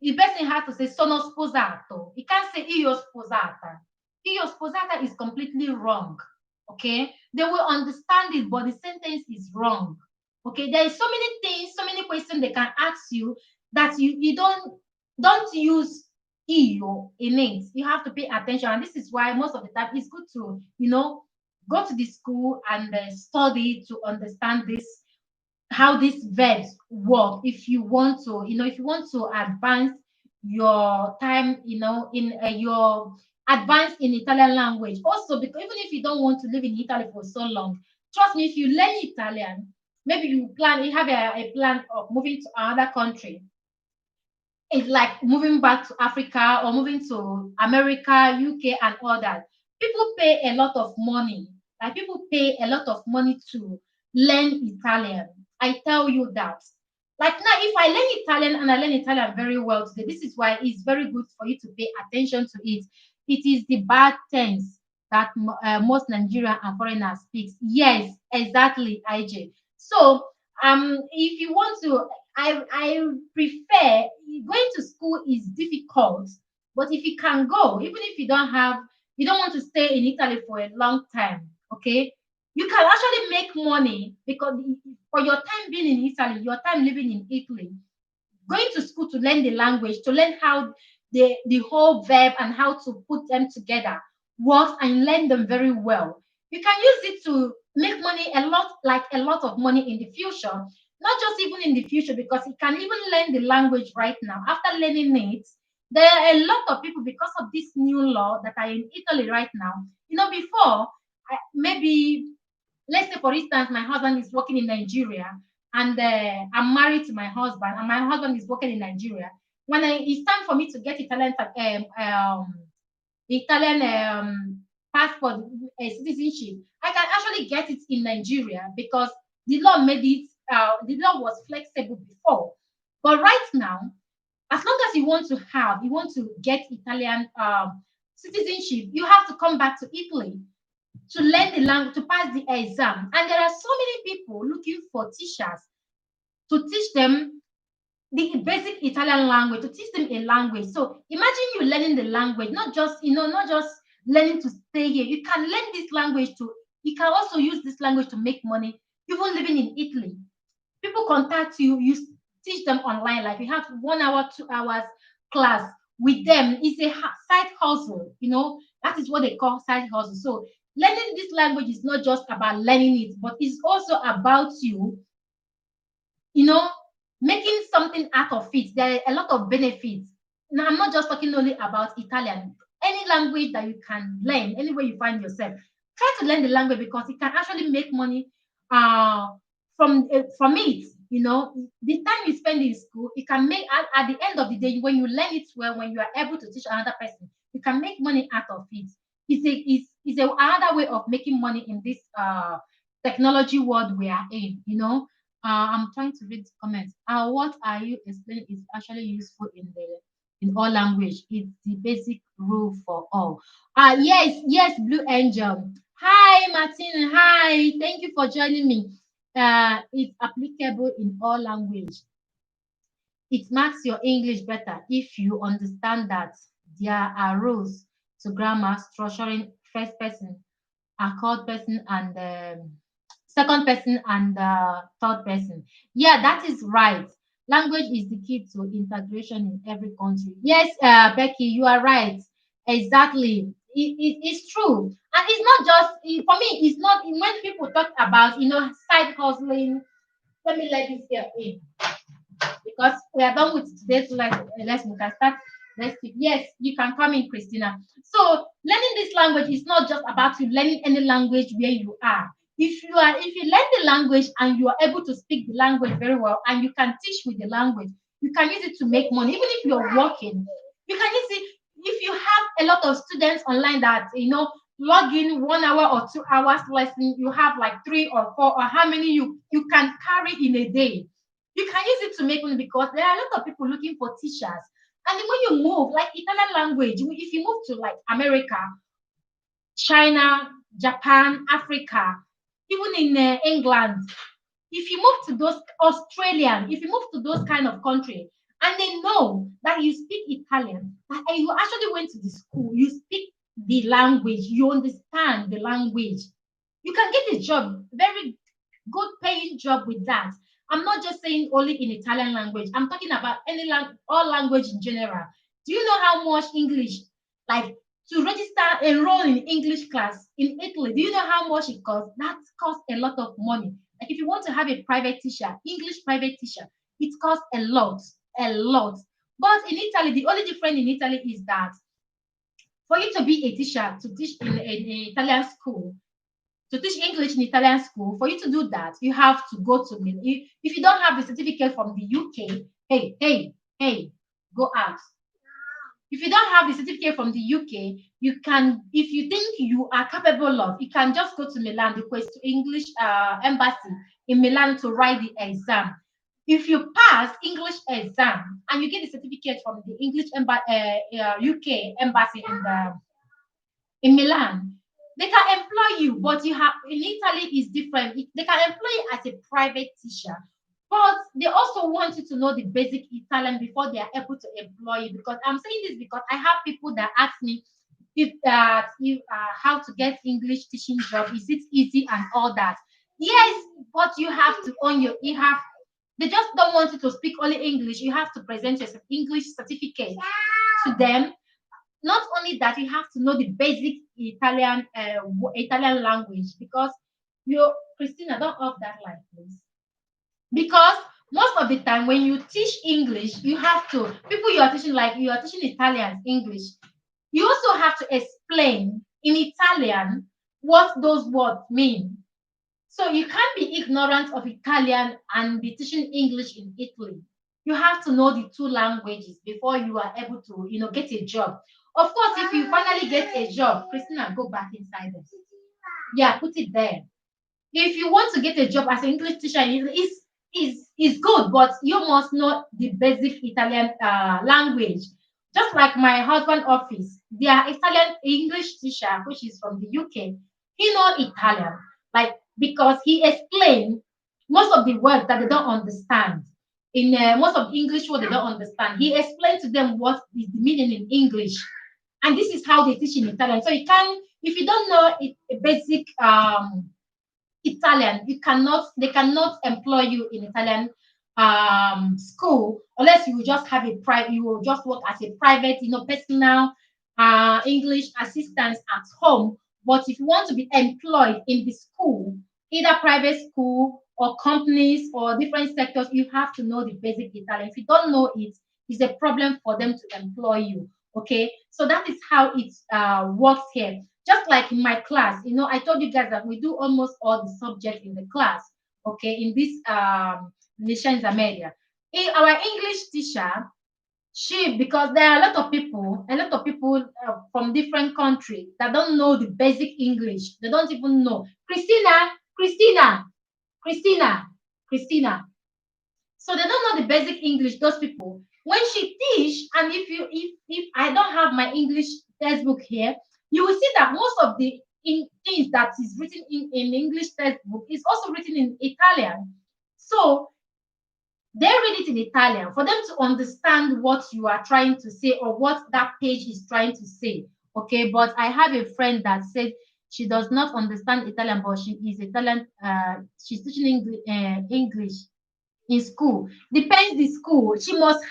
Speaker 1: the person has to say sono sposato. You can't say io sposata. Io sposata is completely wrong. Okay, they will understand it, but the sentence is wrong. Okay, there is so many things, so many questions they can ask you that you don't use io in it. You have to pay attention, and this is why most of the time it's good to go to the school and study to understand this, how these verbs work. If you want to, if you want to advance your time, in your advance in Italian language. Also, because even if you don't want to live in Italy for so long, trust me, if you learn Italian, maybe you have a plan of moving to another country. It's like moving back to Africa or moving to America, UK, and all that. People pay a lot of money. Like people pay a lot of money to learn Italian. I tell you that. Like now, if I learn Italian and I learn Italian very well today, this is why it's very good for you to pay attention to it. It is the bad things that most Nigerian and foreigners speak. Yes, exactly, IJ. So, if you want to, I prefer going to school is difficult, But if you can go, even if you don't want to stay in Italy for a long time, okay, you can actually make money because for your time being in Italy, your time living in Italy, going to school to learn the language, to learn how the whole verb and how to put them together works and learn them very well. You can use it to make money a lot, like a lot of money in the future. Not just even in the future, because you can even learn the language right now. After learning it, there are a lot of people because of this new law that are in Italy right now. Before maybe let's say for instance my husband is working in Nigeria and I'm married to my husband and my husband is working in Nigeria. When it's time for me to get Italian passport citizenship, I can actually get it in Nigeria because the law made it. The law was flexible before, but right now, as long as you want to get Italian citizenship, you have to come back to Italy to learn the language, to pass the exam. And there are so many people looking for teachers to teach them the basic Italian language, to teach them a language. So imagine you learning the language, not just learning to stay here. You can learn this language to, you can also use this language to make money, even living in Italy. People contact you, you teach them online, like you have 1 hour, 2 hours class with them. It's a side hustle, that is what they call side hustle. So learning this language is not just about learning it, but it's also about you know, making something out of it. There are a lot of benefits. Now, I'm not just talking only about Italian. Any language that you can learn, anywhere you find yourself, try to learn the language because it can actually make money uh, from it. The time you spend in school, it can make at the end of the day when you learn it well, when you are able to teach another person, you can make money out of it. Another way of making money in this technology world we are in. I'm trying to read the comments. What are you explaining is actually useful in all language. It's the basic rule for all. Yes, yes, Blue Angel. Hi, Martin. Hi, thank you for joining me. It's applicable in all language. It makes your English better if you understand that there are rules to grammar, structuring first person, accord person, and second person and third person. Yeah, that is right. Language is the key to integration in every country. Yes, Becky, you are right. Exactly. It's true. And it's not just, for me, it's not, when people talk about, side hustling, let me let this here in because we are done with today's lesson. We can start next week. Yes, you can come in, Christina. So learning this language is not just about you learning any language where you are. If you learn the language and you are able to speak the language very well and you can teach with the language, you can use it to make money. Even if you're working, you can use it. If you have a lot of students online that log in 1 hour or 2 hours lesson, you have like 3 or 4 or how many you can carry in a day. You can use it to make money because there are a lot of people looking for teachers. And then when you move, like Italian language, if you move to like America, China, Japan, Africa, even in England, if you move to those Australian, if you move to those kind of country, and they know that you speak Italian, and you actually went to the school, you speak the language, you understand the language, you can get a job, very good paying job with that. I'm not just saying only in Italian language. I'm talking about all language in general. Do you know how much English, like to register, enroll in English class in Italy? Do you know how much it costs? That costs a lot of money. Like if you want to have a private teacher, English private teacher, it costs a lot, a lot. But in Italy, the only difference in Italy is that for you to be a teacher, to teach in an Italian school, to teach English in Italian school, for you to do that, you have to go to if you don't have the certificate from the UK, hey, go out. If you don't have the certificate from the UK, you can, if you think you are capable of, you can just go to Milan, request to English embassy in Milan to write the exam. If you pass English exam and you get the certificate from the UK embassy in Milan, they can employ you, but you have in Italy is different. They can employ you as a private teacher, But they also want you to know the basic Italian before they are able to employ you. Because I'm saying this because I have people that ask me if how to get English teaching job. Is it easy and all that? Yes, but you have to own your you have they just don't want you to speak only English. You have to present your English certificate to them. Not only that, you have to know the basic Italian language because you Christina, don't off that line, please. Because most of the time when you teach English, you have to people you are teaching, like you are teaching Italian English, you also have to explain in Italian what those words mean. So you can't be ignorant of Italian and be teaching English in Italy. You have to know the two languages before you are able to, get a job. Of course, if you finally get a job, Christina, go back inside this. Yeah, put it there. If you want to get a job as an English teacher, is good, but you must know the basic Italian language. Just like my husband office, their Italian English teacher, which is from the UK, he know Italian, like because he explained most of the words that they don't understand. In most of English what they don't understand, he explained to them what is the meaning in English, and this is how they teach in Italian. So you can, if you don't know it, a basic Italian, they cannot employ you in Italian school unless you just have a private, you will just work as a private, personal English assistant at home. But if you want to be employed in the school, either private school or companies or different sectors, you have to know the basic Italian. If you don't know it, it's a problem for them to employ you. Okay, so that is how it works here. Just like in my class, I told you guys that we do almost all the subjects in the class. Okay, in this Nation Zamedia. Our English teacher, she because there are a lot of people from different countries that don't know the basic English. They don't even know. Christina, Christina. So they don't know the basic English. Those people, when she teach, and if I don't have my English textbook here, you will see that most of the things that is written in English textbook is also written in Italian. So they read it in Italian for them to understand what you are trying to say or what that page is trying to say. Okay, but I have a friend that said she does not understand Italian, but she is Italian. She's teaching English in school. Depends the school. She must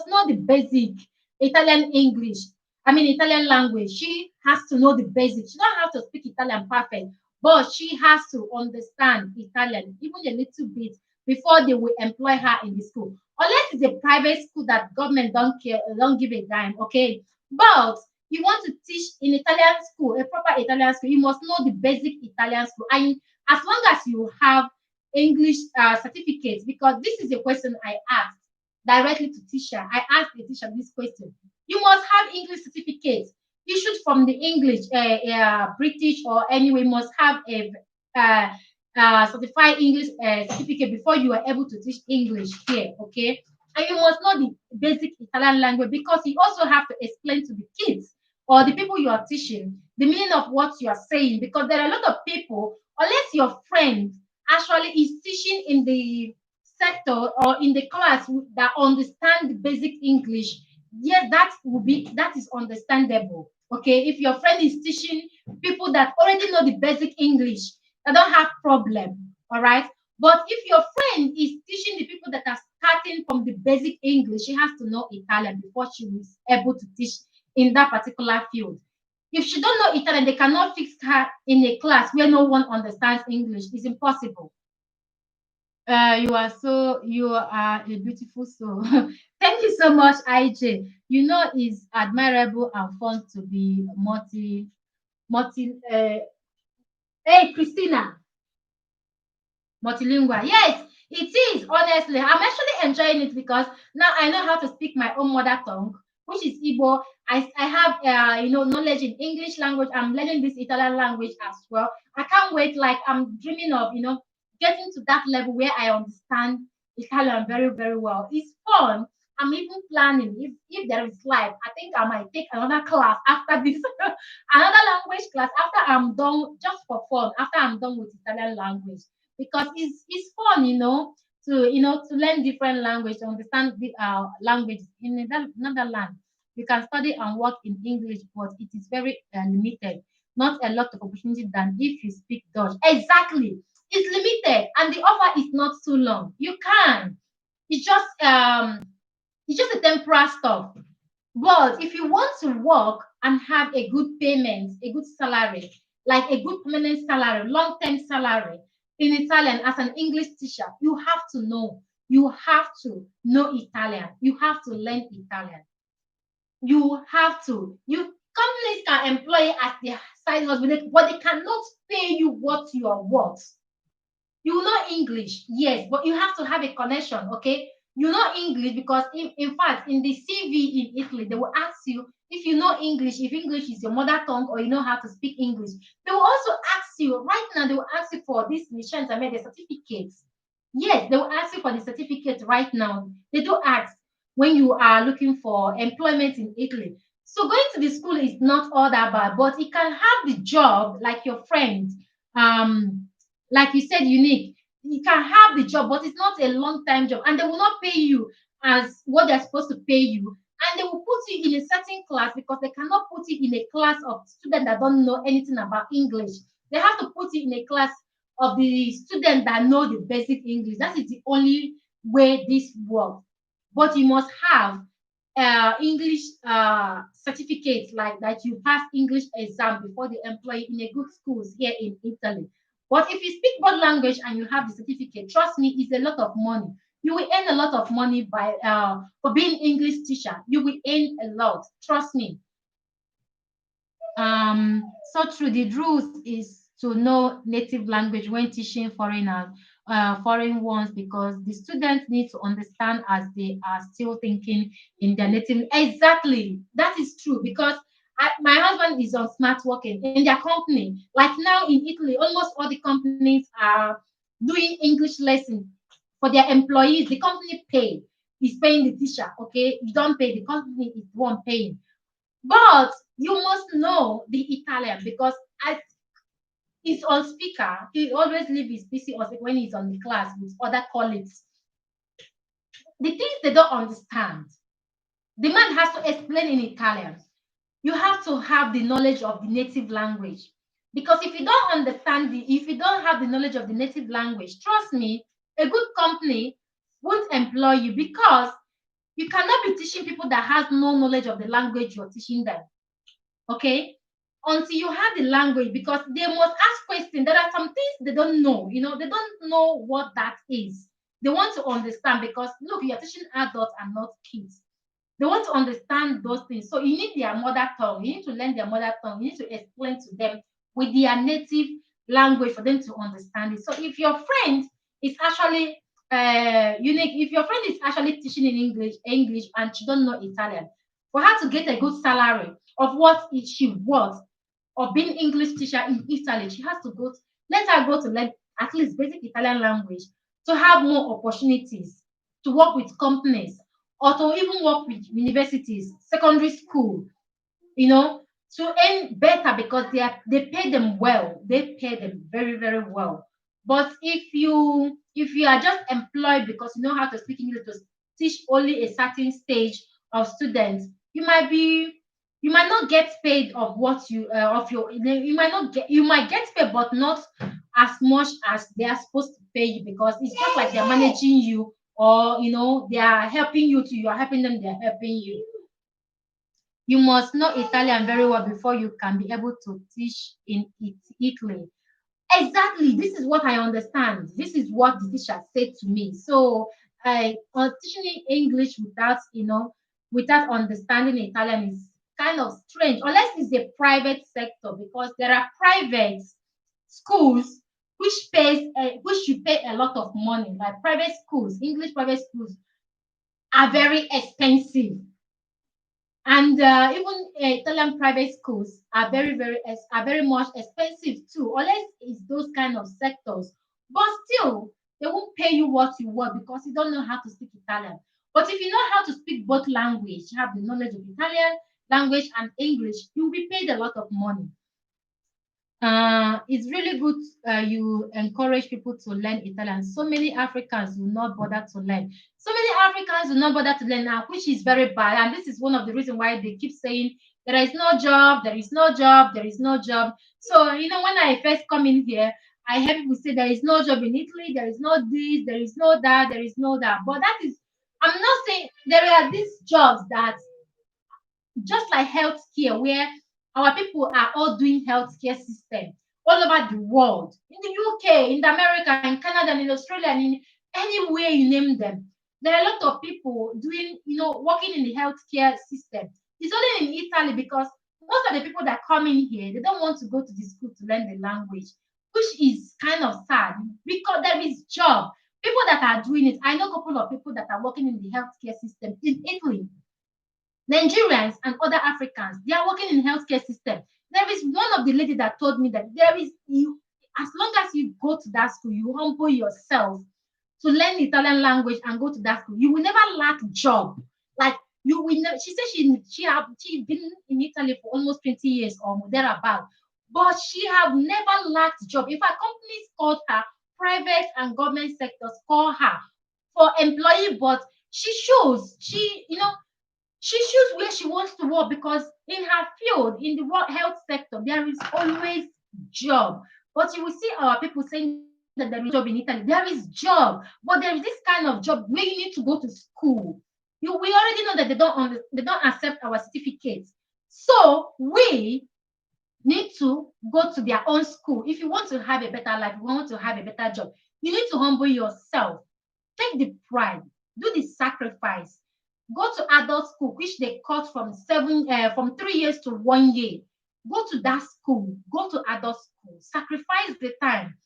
Speaker 1: know the basic Italian English. I mean Italian language. She has to know the basics. She don't have to speak Italian perfect, but she has to understand Italian even a little bit before they will employ her in the school. Unless it's a private school that government don't care, don't give a dime. Okay, but you want to teach in Italian school, a proper Italian school, you must know the basic Italian school. And as long as you have English certificates, because this is a question I asked directly to teacher. I asked the teacher this question. You must have English certificates issued from the English, British or anyway, must have a uh, certified English certificate before you are able to teach English here, okay? And you must know the basic Italian language because you also have to explain to the kids or the people you are teaching the meaning of what you are saying because there are a lot of people, unless your friend actually is teaching in the sector or in the class that understand the basic English, yes, that is understandable. Okay, if your friend is teaching people that already know the basic English, that don't have problem, all right. But if your friend is teaching the people that are starting from the basic English, she has to know Italian before she is able to teach in that particular field. If she don't know Italian, they cannot fix her in a class where no one understands English. It's impossible. You are a beautiful soul. Thank you so much, IJ. It's admirable and fun to be multi. Hey, Christina, multilingual. Yes, it is. Honestly, I'm actually enjoying it because now I know how to speak my own mother tongue, which is Igbo. I have knowledge in English language. I'm learning this Italian language as well. I can't wait. Like I'm dreaming of getting to that level where I understand Italian very very well. It's fun. I'm even planning if there is life. I think I might take another class after this, another language class after I'm done, just for fun. After I'm done with Italian language because it's fun. to to learn different language, to understand the language in another land. You can study and work in English, but it is very limited. Not a lot of opportunity than if you speak Dutch. Exactly, it's limited, and the offer is not too long. You can. It's just a temporary stuff. But if you want to work and have a good payment, a good salary, like a good permanent salary, long-term salary in Italian as an English teacher, you have to know Italian. You have to learn Italian. You have to. You companies can employ you as their side husband, but they cannot pay you what you are worth. You know English, yes, but you have to have a connection, okay? You know English because, in fact, in the CV in Italy, they will ask you if you know English, if English is your mother tongue or you know how to speak English. They will also ask you, right now, they will ask you for this license, I mean, the certificates. Yes, they will ask you for the certificate right now. They do ask when you are looking for employment in Italy. So going to the school is not all that bad, but it can have the job like your friend. Um, like you said, unique. You can have the job, but it's not a long-time job, and they will not pay you as what they're supposed to pay you. And they will put you in a certain class because they cannot put you in a class of students that don't know anything about English. They have to put you in a class of the students that know the basic English. That is the only way this works. But you must have English certificate like that you pass English exam before they employ you in a good schools here in Italy. But if you speak both language and you have the certificate, trust me, it's a lot of money. You will earn a lot of money by for being English teacher. You will earn a lot. Trust me. So true. The rules is to know native language when teaching foreigners, foreign ones, because the students need to understand as they are still thinking in their native. Exactly, that is true because my husband is on smart working in their company. Like now in Italy, almost all the companies are doing English lesson for their employees. The company is paying the teacher. Okay, you don't pay, the company is the one paying, but you must know the Italian because as he's on speaker, he always leave his PC on when he's on the class with other colleagues. The things they don't understand, the man has to explain in Italian. You have to have the knowledge of the native language. Because if you don't have the knowledge of the native language, trust me, a good company won't employ you because you cannot be teaching people that has no knowledge of the language you're teaching them. Okay, until you have the language, because they must ask questions. There are some things they don't know, they don't know what that is. They want to understand because look, you're teaching adults and not kids. They want to understand those things, so you need their mother tongue. You need to learn their mother tongue. You need to explain to them with their native language for them to understand it. So if your friend is actually unique, if your friend is actually teaching in English and she don't know Italian, for her to get a good salary of what she was of being English teacher in Italy, she has to let her go to learn at least basic Italian language to have more opportunities to work with companies or to even work with universities, secondary school, you know, to earn better because they pay them well. They pay them very, very well. But if you are just employed because you know how to speak English to teach only a certain stage of students, you might not get paid of what you of your you might not get you might get paid but not as much as they are supposed to pay you because it's just like they're managing you or they are helping you to you are helping them, they're helping you. You must know Italian very well before you can be able to teach in Italy. Exactly. This is what I understand. This is what the teacher said to me. So I teaching English without understanding Italian is kind of strange, unless it's a private sector, because there are private schools which you pay a lot of money. Like private schools, English private schools are very expensive. And even Italian private schools are are very much expensive too, unless it's those kind of sectors. But still, they won't pay you what you want because you don't know how to speak Italian. But if you know how to speak both language, you have the knowledge of Italian language and English, you'll be paid a lot of money. It's really good you encourage people to learn Italian. So many Africans will not bother to learn. So many Africans will not bother to learn now, which is very bad. And this is one of the reasons why they keep saying there is no job, there is no job, there is no job. So, when I first come in here, I hear people say there is no job in Italy, there is no this, there is no that, there is no that. But that is, I'm not saying there are these jobs that just like healthcare, where our people are all doing healthcare system all over the world, in the UK, in the America, in Canada, and in Australia, and in anywhere you name them. There are a lot of people doing, working in the healthcare system. It's only in Italy because most of the people that come in here, they don't want to go to the school to learn the language, which is kind of sad because there is job. People that are doing it, I know a couple of people that are working in the healthcare system in Italy. Nigerians and other Africans, they are working in healthcare system. There is one of the lady that told me that there is you, as long as you go to that school, you humble yourself to learn the Italian language and go to that school, you will never lack job. Like you will never. She said she been in Italy for almost 20 years or thereabout, but she have never lacked job. In fact, companies called her, private and government sectors call her for employee, but she choose where she wants to work because in her field, in the work health sector, there is always job. But you will see our people saying that there is no job in Italy. There is job, but there is this kind of job where you need to go to school. We already know that they don't accept our certificates. So we need to go to their own school. If you want to have a better life, you want to have a better job, you need to humble yourself. Take the pride, do the sacrifice. Go to adult school, which they cut from 3 years to 1 year. Go to that school, go to adult school, sacrifice the time,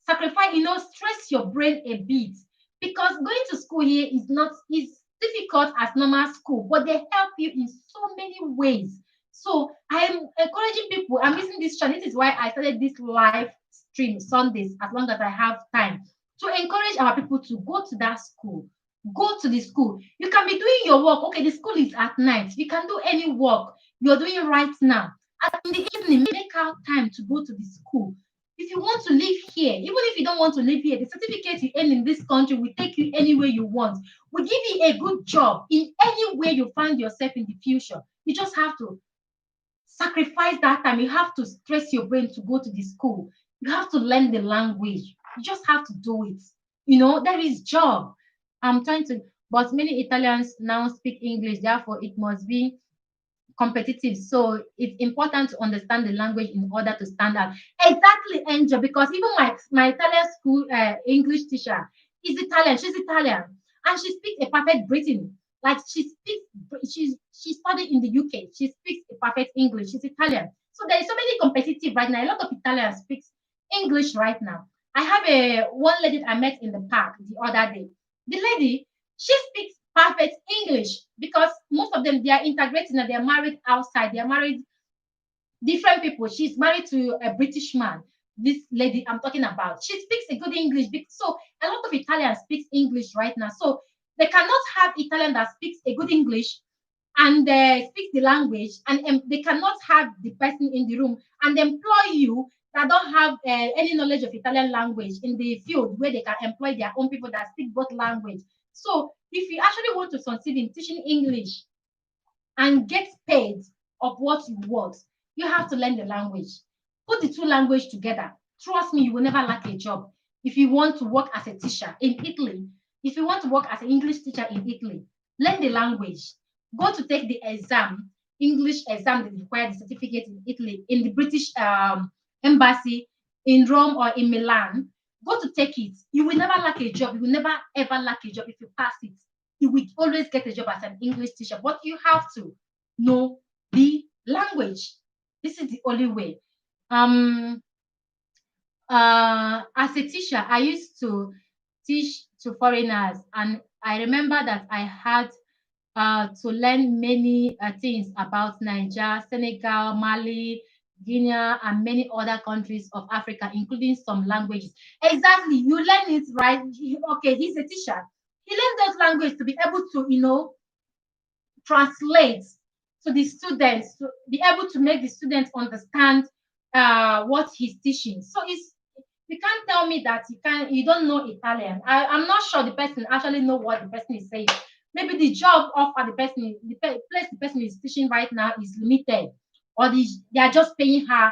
Speaker 1: sacrifice, stress your brain a bit because going to school here is difficult as normal school, but they help you in so many ways. So I am encouraging people. I'm using this channel. This is why I started this live stream Sundays as long as I have time to encourage our people to go to that school. Go to the school. You can be doing your work. Okay, the school is at night. You can do any work you're doing right now. And in the evening, make out time to go to the school. If you want to live here, even if you don't want to live here, the certificate you earn in this country will take you anywhere you want. Will give you a good job in anywhere you find yourself in the future. You just have to sacrifice that time. You have to stress your brain to go to the school. You have to learn the language. You just have to do it. There is job. I'm trying to, but many Italians now speak English, therefore it must be competitive. So it's important to understand the language in order to stand out. Exactly, Angel, because even my Italian school English teacher is Italian. She's Italian, and she speaks a perfect Britain. Like she studied in the UK. She speaks a perfect English. She's Italian. So there is so many competitive right now. A lot of Italians speaks English right now. I have a one lady I met in the park the other day. The lady, she speaks perfect English because most of them they are integrating and they are married outside. They are married different people. She's married to a British man. This lady I'm talking about, she speaks a good English. So a lot of Italians speaks English right now. So they cannot have Italian that speaks a good English and speak the language, and they cannot have the person in the room and employ you that don't have any knowledge of Italian language in the field where they can employ their own people that speak both language. So if you actually want to succeed in teaching English and get paid of what you want, you have to learn the language. Put the two language together. Trust me, you will never lack a job. If you want to work as a teacher in Italy, if you want to work as an English teacher in Italy, learn the language. Go to take the exam, English exam that require the certificate in Italy, in the British embassy in Rome or in Milan. Go to take it. You will never lack a job. You will never ever lack a job if you pass it. You will always get a job as an English teacher, but you have to know the language. This is the only way. Um, as a teacher, I used to teach to foreigners, and I remember that I had to learn many things about Niger, Senegal, Mali, Guinea, and many other countries of Africa, including some languages. Exactly, you learn it, right? Okay, he's a teacher. He learned those languages to be able to, translate to the students, to be able to make the students understand what he's teaching. So it's, you can't tell me that you don't know Italian. I'm not sure the person actually know what the person is saying. Maybe the job offer the person, place the person is teaching right now is limited, or they are just paying her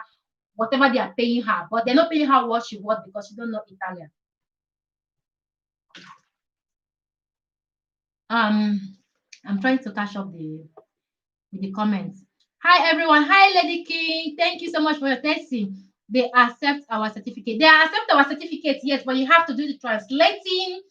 Speaker 1: whatever they are paying her, but they're not paying her what she wants because she don't know Italian. Um, I'm trying to catch up with the comments. Hi everyone. Hi Lady King. Thank you so much for your testing. They accept our certificate. They accept our certificate, yes, but you have to do the translating.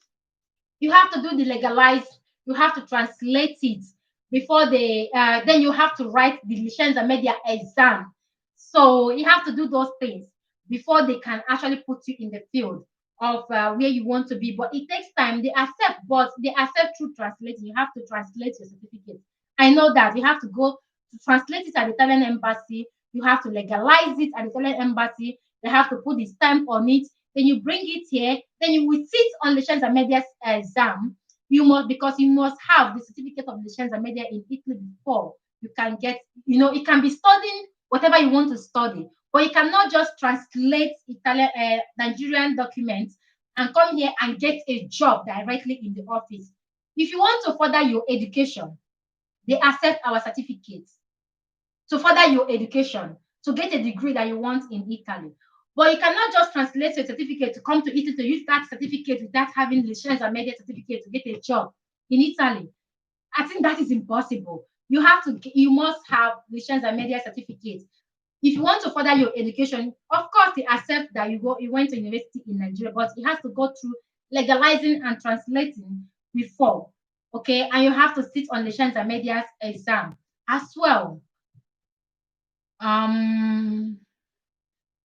Speaker 1: You have to do the legalize. You have to translate it before they. Then you have to write the licenza media exam. So you have to do those things before they can actually put you in the field of where you want to be. But it takes time. They accept, but they accept through translating. You have to translate your certificate. I know that you have to go to translate it at the Italian embassy. You have to legalize it at the Italian embassy. They have to put the stamp on it. Then you bring it here. Then you will sit on the Scienza Media exam. You must, because you must have the certificate of the Scienza Media in Italy before you can get. It can be studying whatever you want to study, but you cannot just translate Italian Nigerian documents and come here and get a job directly in the office. If you want to further your education, they accept our certificates to further your education, to get a degree that you want in Italy. But you cannot just translate your certificate to come to Italy to use that certificate without having the Scienza Media certificate to get a job in Italy. I think that is impossible. You must have the Scienza Media certificate. If you want to further your education, of course, they accept that you went to university in Nigeria, but it has to go through legalizing and translating before. Okay, and you have to sit on the Scienza Media's exam as well. Um,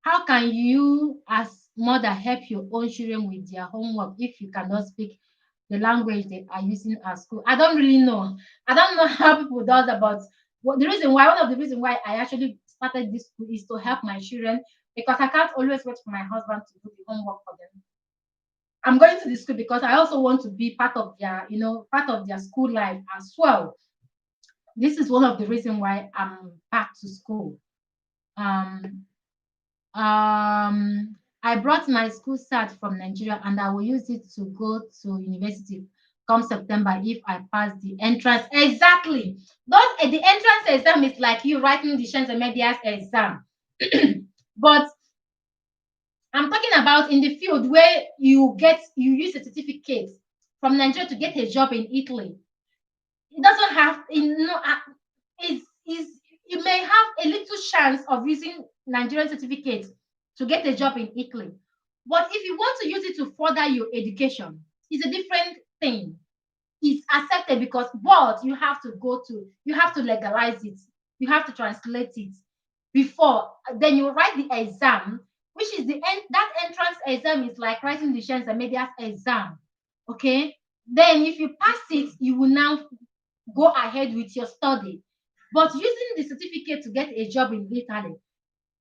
Speaker 1: how can you, as mother, help your own children with their homework if you cannot speak the language they are using at school? I don't really know. I don't know how people does about what the reason why. One of the reasons why I actually started this school is to help my children because I can't always wait for my husband to do the homework for them. I'm going to the school because I also want to be part of their school life as well. This is one of the reasons why I'm back to school. Um, I brought my school cert from Nigeria and I will use it to go to university come September if I pass the entrance. Exactly. The entrance exam is like you writing the Scienza Medias exam. But I'm talking about in the field where you use a certificate from Nigeria to get a job in Italy. It doesn't have is you may have a little chance of using Nigerian certificate to get a job in Italy. But if you want to use it to further your education, it's a different thing. It's accepted because but you have to legalize it. You have to translate it before then you write the exam, which is that entrance exam is like writing the Scienza Media exam. Okay. Then if you pass it, you will now go ahead with your study. But using the certificate to get a job in Italy,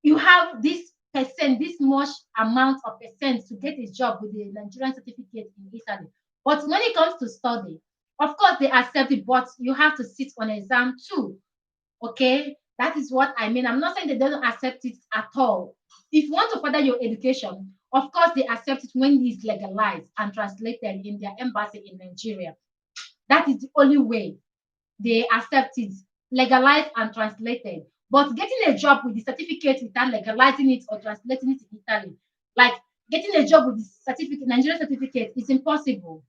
Speaker 1: you have this percent, this much amount of percent to get a job with the Nigerian certificate in Italy. But when it comes to study, of course they accept it, but you have to sit on exam too. Okay, that is what I mean. I'm not saying they don't accept it at all. If you want to further your education, of course they accept it when it's legalized and translated in their embassy in Nigeria. That is the only way they accept it, legalized and translated. But getting a job with the certificate without legalizing it or translating it in Italy, like getting a job with the certificate, Nigerian certificate, is impossible.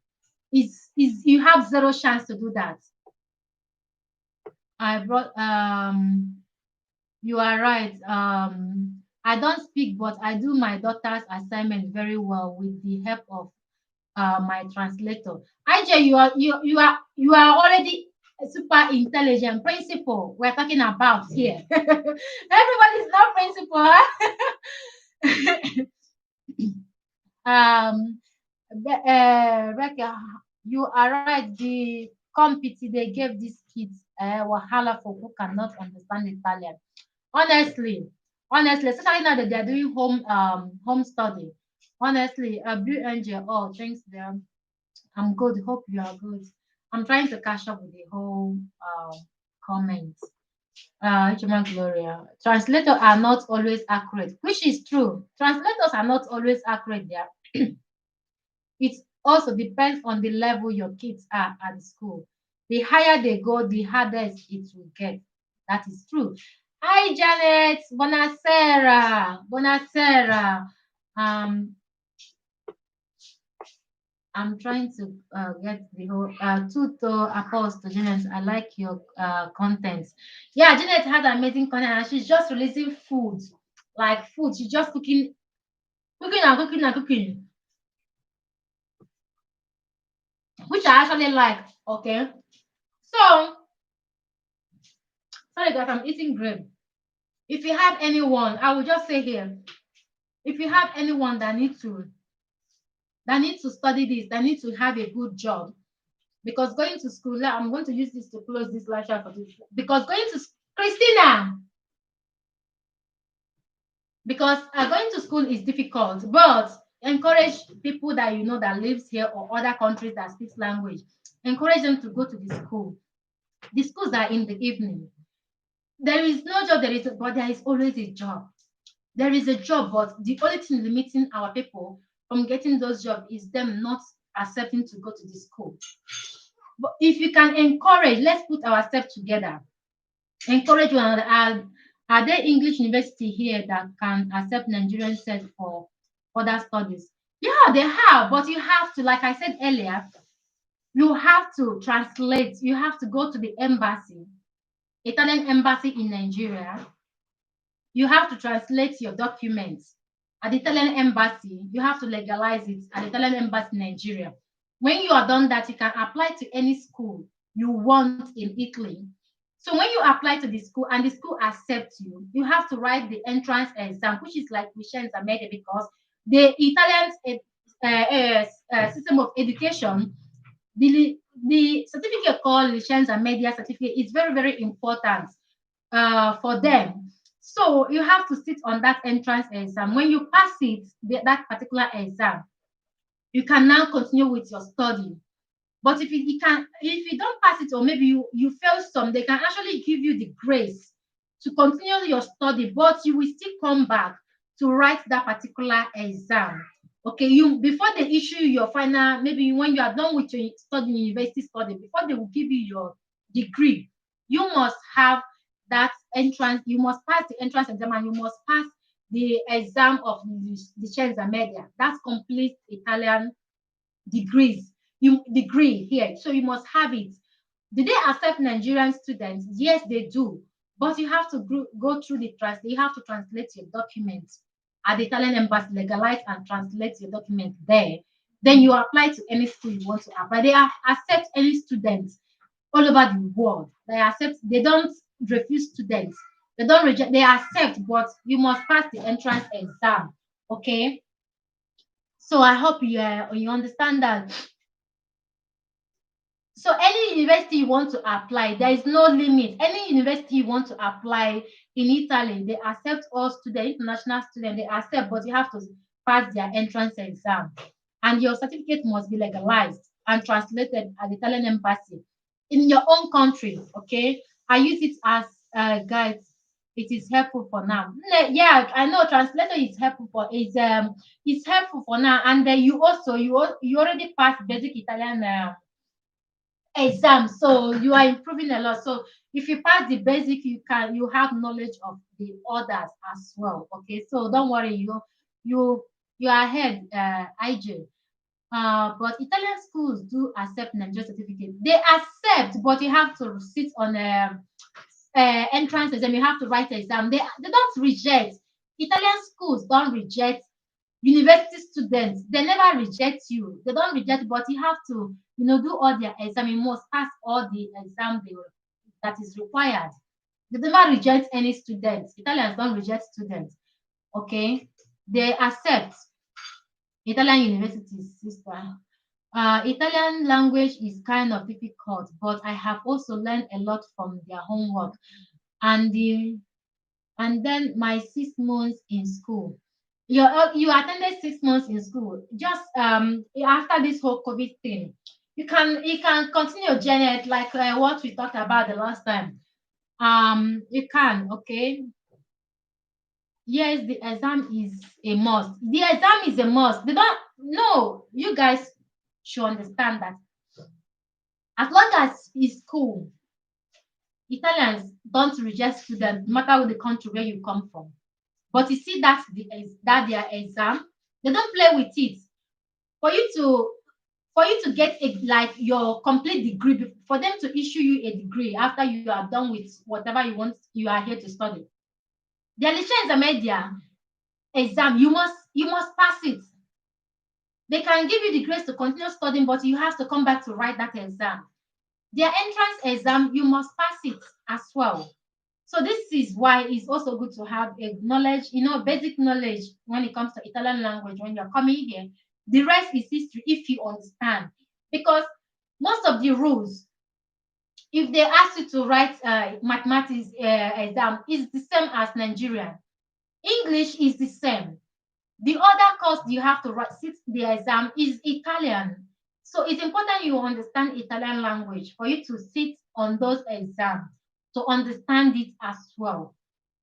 Speaker 1: Is you have zero chance to do that. I brought you are right. I don't speak, but I do my daughter's assignment very well with the help of my translator. IJ, you are already a super intelligent principal. We're talking about here. Everybody's not principal. Huh? Rebecca, you are right. The competi they gave these kids wahala for who cannot understand Italian. Honestly, honestly, especially now that they're doing home study. Honestly, Bill Angel, oh, thanks them. I'm good. Hope you are good. I'm trying to catch up with the whole comments. Human Gloria. Translators are not always accurate, which is true. Translators are not always accurate there. It also depends on the level your kids are at the school. The higher they go, the harder it will get. That is true. Hi, Janet. Buonasera. Buonasera. Um, I'm trying to get the whole Tuto Apostle Janet. I like your contents. Yeah, Janet had amazing content and she's just releasing food. Like food. She's just cooking and cooking and cooking. Which I actually like. Okay. So sorry guys, I'm eating grape. If you have anyone, I will just say here, if you have anyone that needs to study this, that needs to have a good job, because going to school, now I'm going to use this to close this live chat for this. Because Christina, because going to school is difficult, but encourage people that you know that lives here or other countries that speaks language. Encourage them to go to the school. The schools are in the evening. There is no job, but there is always a job. There is a job, but the only thing limiting our people from getting those jobs is them not accepting to go to the school. But if you can encourage, let's put ourselves together. Encourage one another. Are there English university here that can accept Nigerian set for further studies? Yeah, they have, but you have to, like I said earlier, you have to translate. You have to go to the embassy, Italian embassy in Nigeria. You have to translate your documents at the Italian embassy. You have to legalize it at the Italian embassy in Nigeria. When you are done that, you can apply to any school you want in Italy. So when you apply to the school and the school accepts you, you have to write the entrance exam, which is like Vicenza Media, because the Italian system of education, the certificate called Vicenza Media certificate is very, very important for them. So you have to sit on that entrance exam. When you pass it, that particular exam, you can now continue with your study. But if you don't pass it, or maybe you fail some, they can actually give you the grace to continue your study, but you will still come back to write that particular exam. Okay, you before they issue your final, maybe when you are done with your study, university study, before they will give you your degree, you must have that entrance, you must pass the entrance exam, and you must pass the exam of the Scienza Media. That's complete Italian degree here. So you must have it. Do they accept Nigerian students? Yes, they do. But you have to go through you have to translate your documents at the Italian embassy, legalize and translate your document there. Then you apply to any school you want to apply. They accept any students all over the world. They don't refuse students. They don't reject, they accept, but you must pass the entrance exam. Okay. So I hope you understand that. So any university you want to apply, there is no limit. Any university you want to apply in Italy, they accept all students, international students, they accept, but you have to pass their entrance exam. And your certificate must be legalized and translated at the Italian embassy in your own country. Okay. I use it as guides. It is helpful for now. Yeah, I know translator is helpful for it's helpful for now. And then you already passed basic Italian exam, so you are improving a lot. So if you pass the basic, you have knowledge of the others as well. Okay, so don't worry, you you are ahead, IJ. But Italian schools do accept Nigerian certificate. They accept, but you have to sit on a entrance exam. You have to write the exam. They don't reject. Italian schools don't reject university students. They never reject you. They don't reject, but you have to, do all their exam. You must pass all the exam that is required. They never reject any students. Italians don't reject students. Okay, they accept Italian universities, sister. Italian language is kind of difficult, but I have also learned a lot from their homework. And and then my 6 months in school. You attended 6 months in school. Just after this whole COVID thing, you can continue, Janet, like what we talked about the last time. You can, okay. Yes, the exam is a must. The exam is a must. They don't, no, you guys should understand that as long as it's school, Italians don't reject students, no matter what the country where you come from. But you see that that their exam, they don't play with it. For you to get a, like your complete degree, for them to issue you a degree after you are done with whatever you are here to study. The licenza media exam, you must pass it. They can give you the grace to continue studying, but you have to come back to write that exam. Their entrance exam, you must pass it as well. So this is why it's also good to have a knowledge, basic knowledge when it comes to Italian language when you're coming here. The rest is history if you understand. Because most of the rules, if they ask you to write mathematics exam, is the same as Nigerian. English is the same. The other course you have to write, sit the exam is Italian. So it's important you understand Italian language for you to sit on those exams to understand it as well.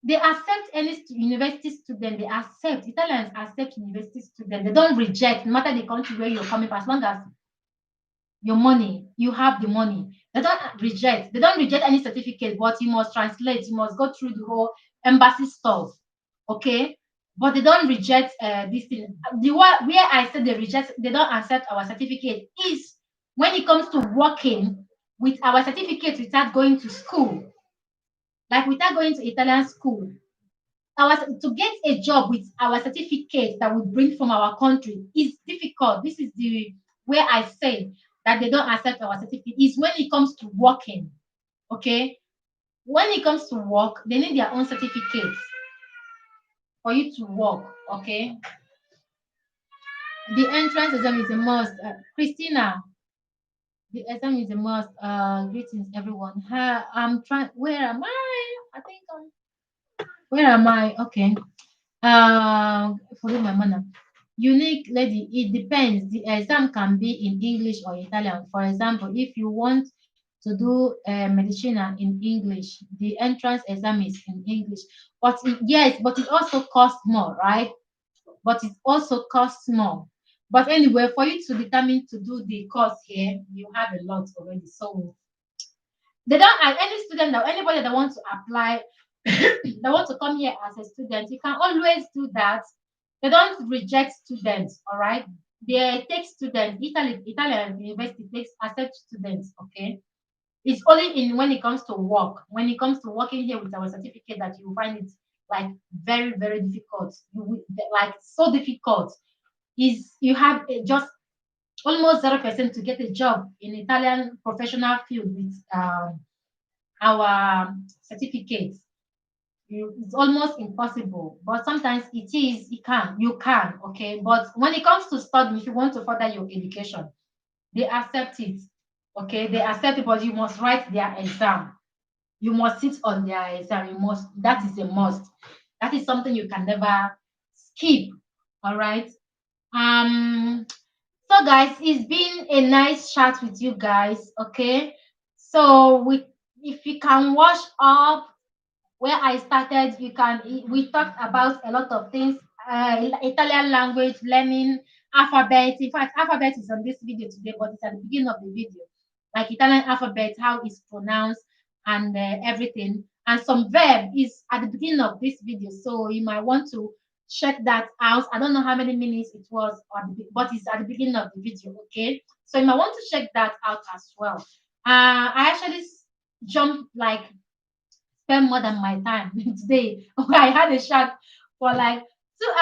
Speaker 1: They accept any university student. They accept Italians accept university student. They don't reject, no matter the country where you're coming from, as long as your money, you have the money. They don't reject. They don't reject any certificate, but you must translate. You must go through the whole embassy stuff. Okay, but they don't reject this thing. The one where I said they reject, they don't accept our certificate is when it comes to working with our certificate without going to school, like without going to Italian school. To get a job with our certificate that we bring from our country is difficult. This is the where I say that they don't accept our certificate is when it comes to working. Okay, when it comes to work, they need their own certificates for you to work. Okay, the entrance exam is a must. Christina, the exam is a must. Greetings, everyone. Hi, I'm trying. Where am I? I think I'm. Where am I? Okay. Follow my manner. Unique lady, it depends. The exam can be in English or Italian. For example, if you want to do medicina in English, the entrance exam is in English. But yes, but it also costs more, right? But it also costs more. But anyway, for you to determine to do the course here, you have a lot already. So they don't have any student or anybody that wants to apply, that want to come here as a student, you can always do that. They don't reject students, all right? They take students. Italian university takes accept students, okay? It's only in when it comes to work, when it comes to working here with our certificate that you find it like very, very difficult. Like so difficult. Is you have just almost 0% to get a job in Italian professional field with our certificates. It's almost impossible, but sometimes you can, okay. But when it comes to studying, if you want to further your education, they accept it, okay. They accept it, but you must write their exam. You must sit on their exam. That is a must. That is something you can never skip. All right. So guys, it's been a nice chat with you guys, okay. So if you can wash up where I started, we talked about a lot of things, Italian language, learning, alphabet. In fact, alphabet is on this video today, but it's at the beginning of the video. Like Italian alphabet, how it's pronounced and everything. And some verb is at the beginning of this video. So you might want to check that out. I don't know how many minutes it was, but it's at the beginning of the video, okay? So you might want to check that out as well. I actually jumped like spend more than my time today. Okay, I had a chat for like 2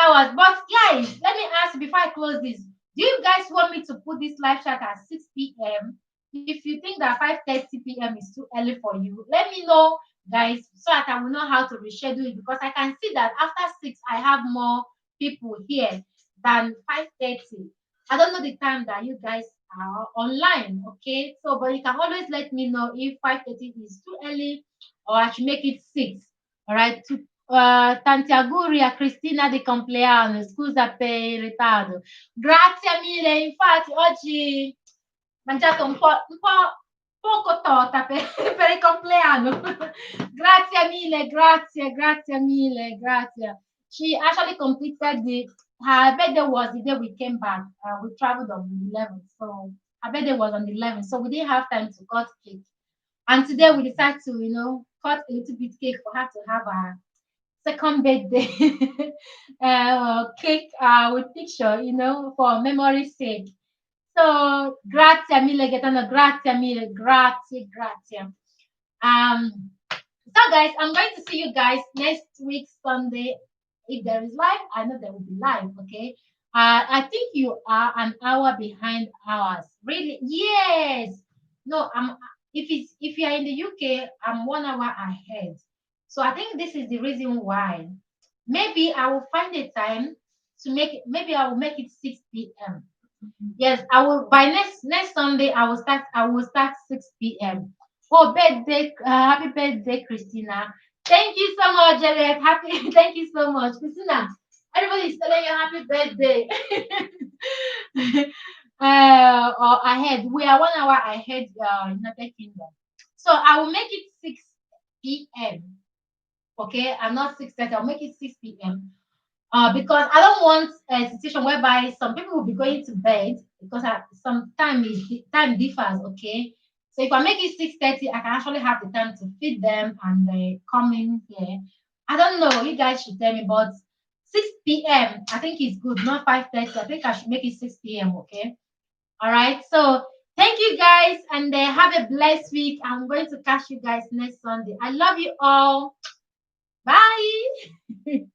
Speaker 1: hours. But guys, let me ask you before I close this. Do you guys want me to put this live chat at 6 p.m.? If you think that 5:30 p.m. is too early for you, let me know, guys, so that I will know how to reschedule it because I can see that after 6 I have more people here than 5:30. I don't know the time that you guys are online, okay? So, but you can always let me know if 5:30 is too early or I should make it 6. All right. Tanti auguri a Cristina di compleanno, scusa per il ritardo. Grazie mille, infatti oggi ho mangiato un po', poco torta per il compleanno. Grazie mille, grazie mille, grazie. She actually completed her birthday was the day we came back. We traveled on the 11th, so her birthday was on the 11th, so we didn't have time to cut cake. And today we decided to, cut a little bit cake for her to have a second birthday cake with picture, for memory's sake. So, grazie mille, Gaetano. Grazie mille. Grazie. Um, so, guys, I'm going to see you guys next week, Sunday. If there is live, I know there will be live, okay? I think you are an hour behind ours. Really? Yes. No, if you are in the UK, I'm 1 hour ahead. So I think this is the reason why. Maybe I will find a time to make it, maybe I will make it 6 p.m. Yes, I will by next Sunday I will start 6 p.m. Oh, birthday, happy birthday, Christina. Thank you so much, Juliet. Happy thank you so much. Christina. Everybody is telling you happy birthday. Or ahead. We are 1 hour ahead United Kingdom. So I will make it 6 p.m. Okay, I'm not 6:30, I'll make it 6 p.m. Because I don't want a situation whereby some people will be going to bed because some time differs. Okay, so if I make it 6:30, I can actually have the time to feed them and they come in here. I don't know. You guys should tell me, but 6 p.m. I think is good, not 5:30. I think I should make it 6 p.m. Okay. All right. So thank you guys, and have a blessed week. I'm going to catch you guys next Sunday. I love you all. Bye.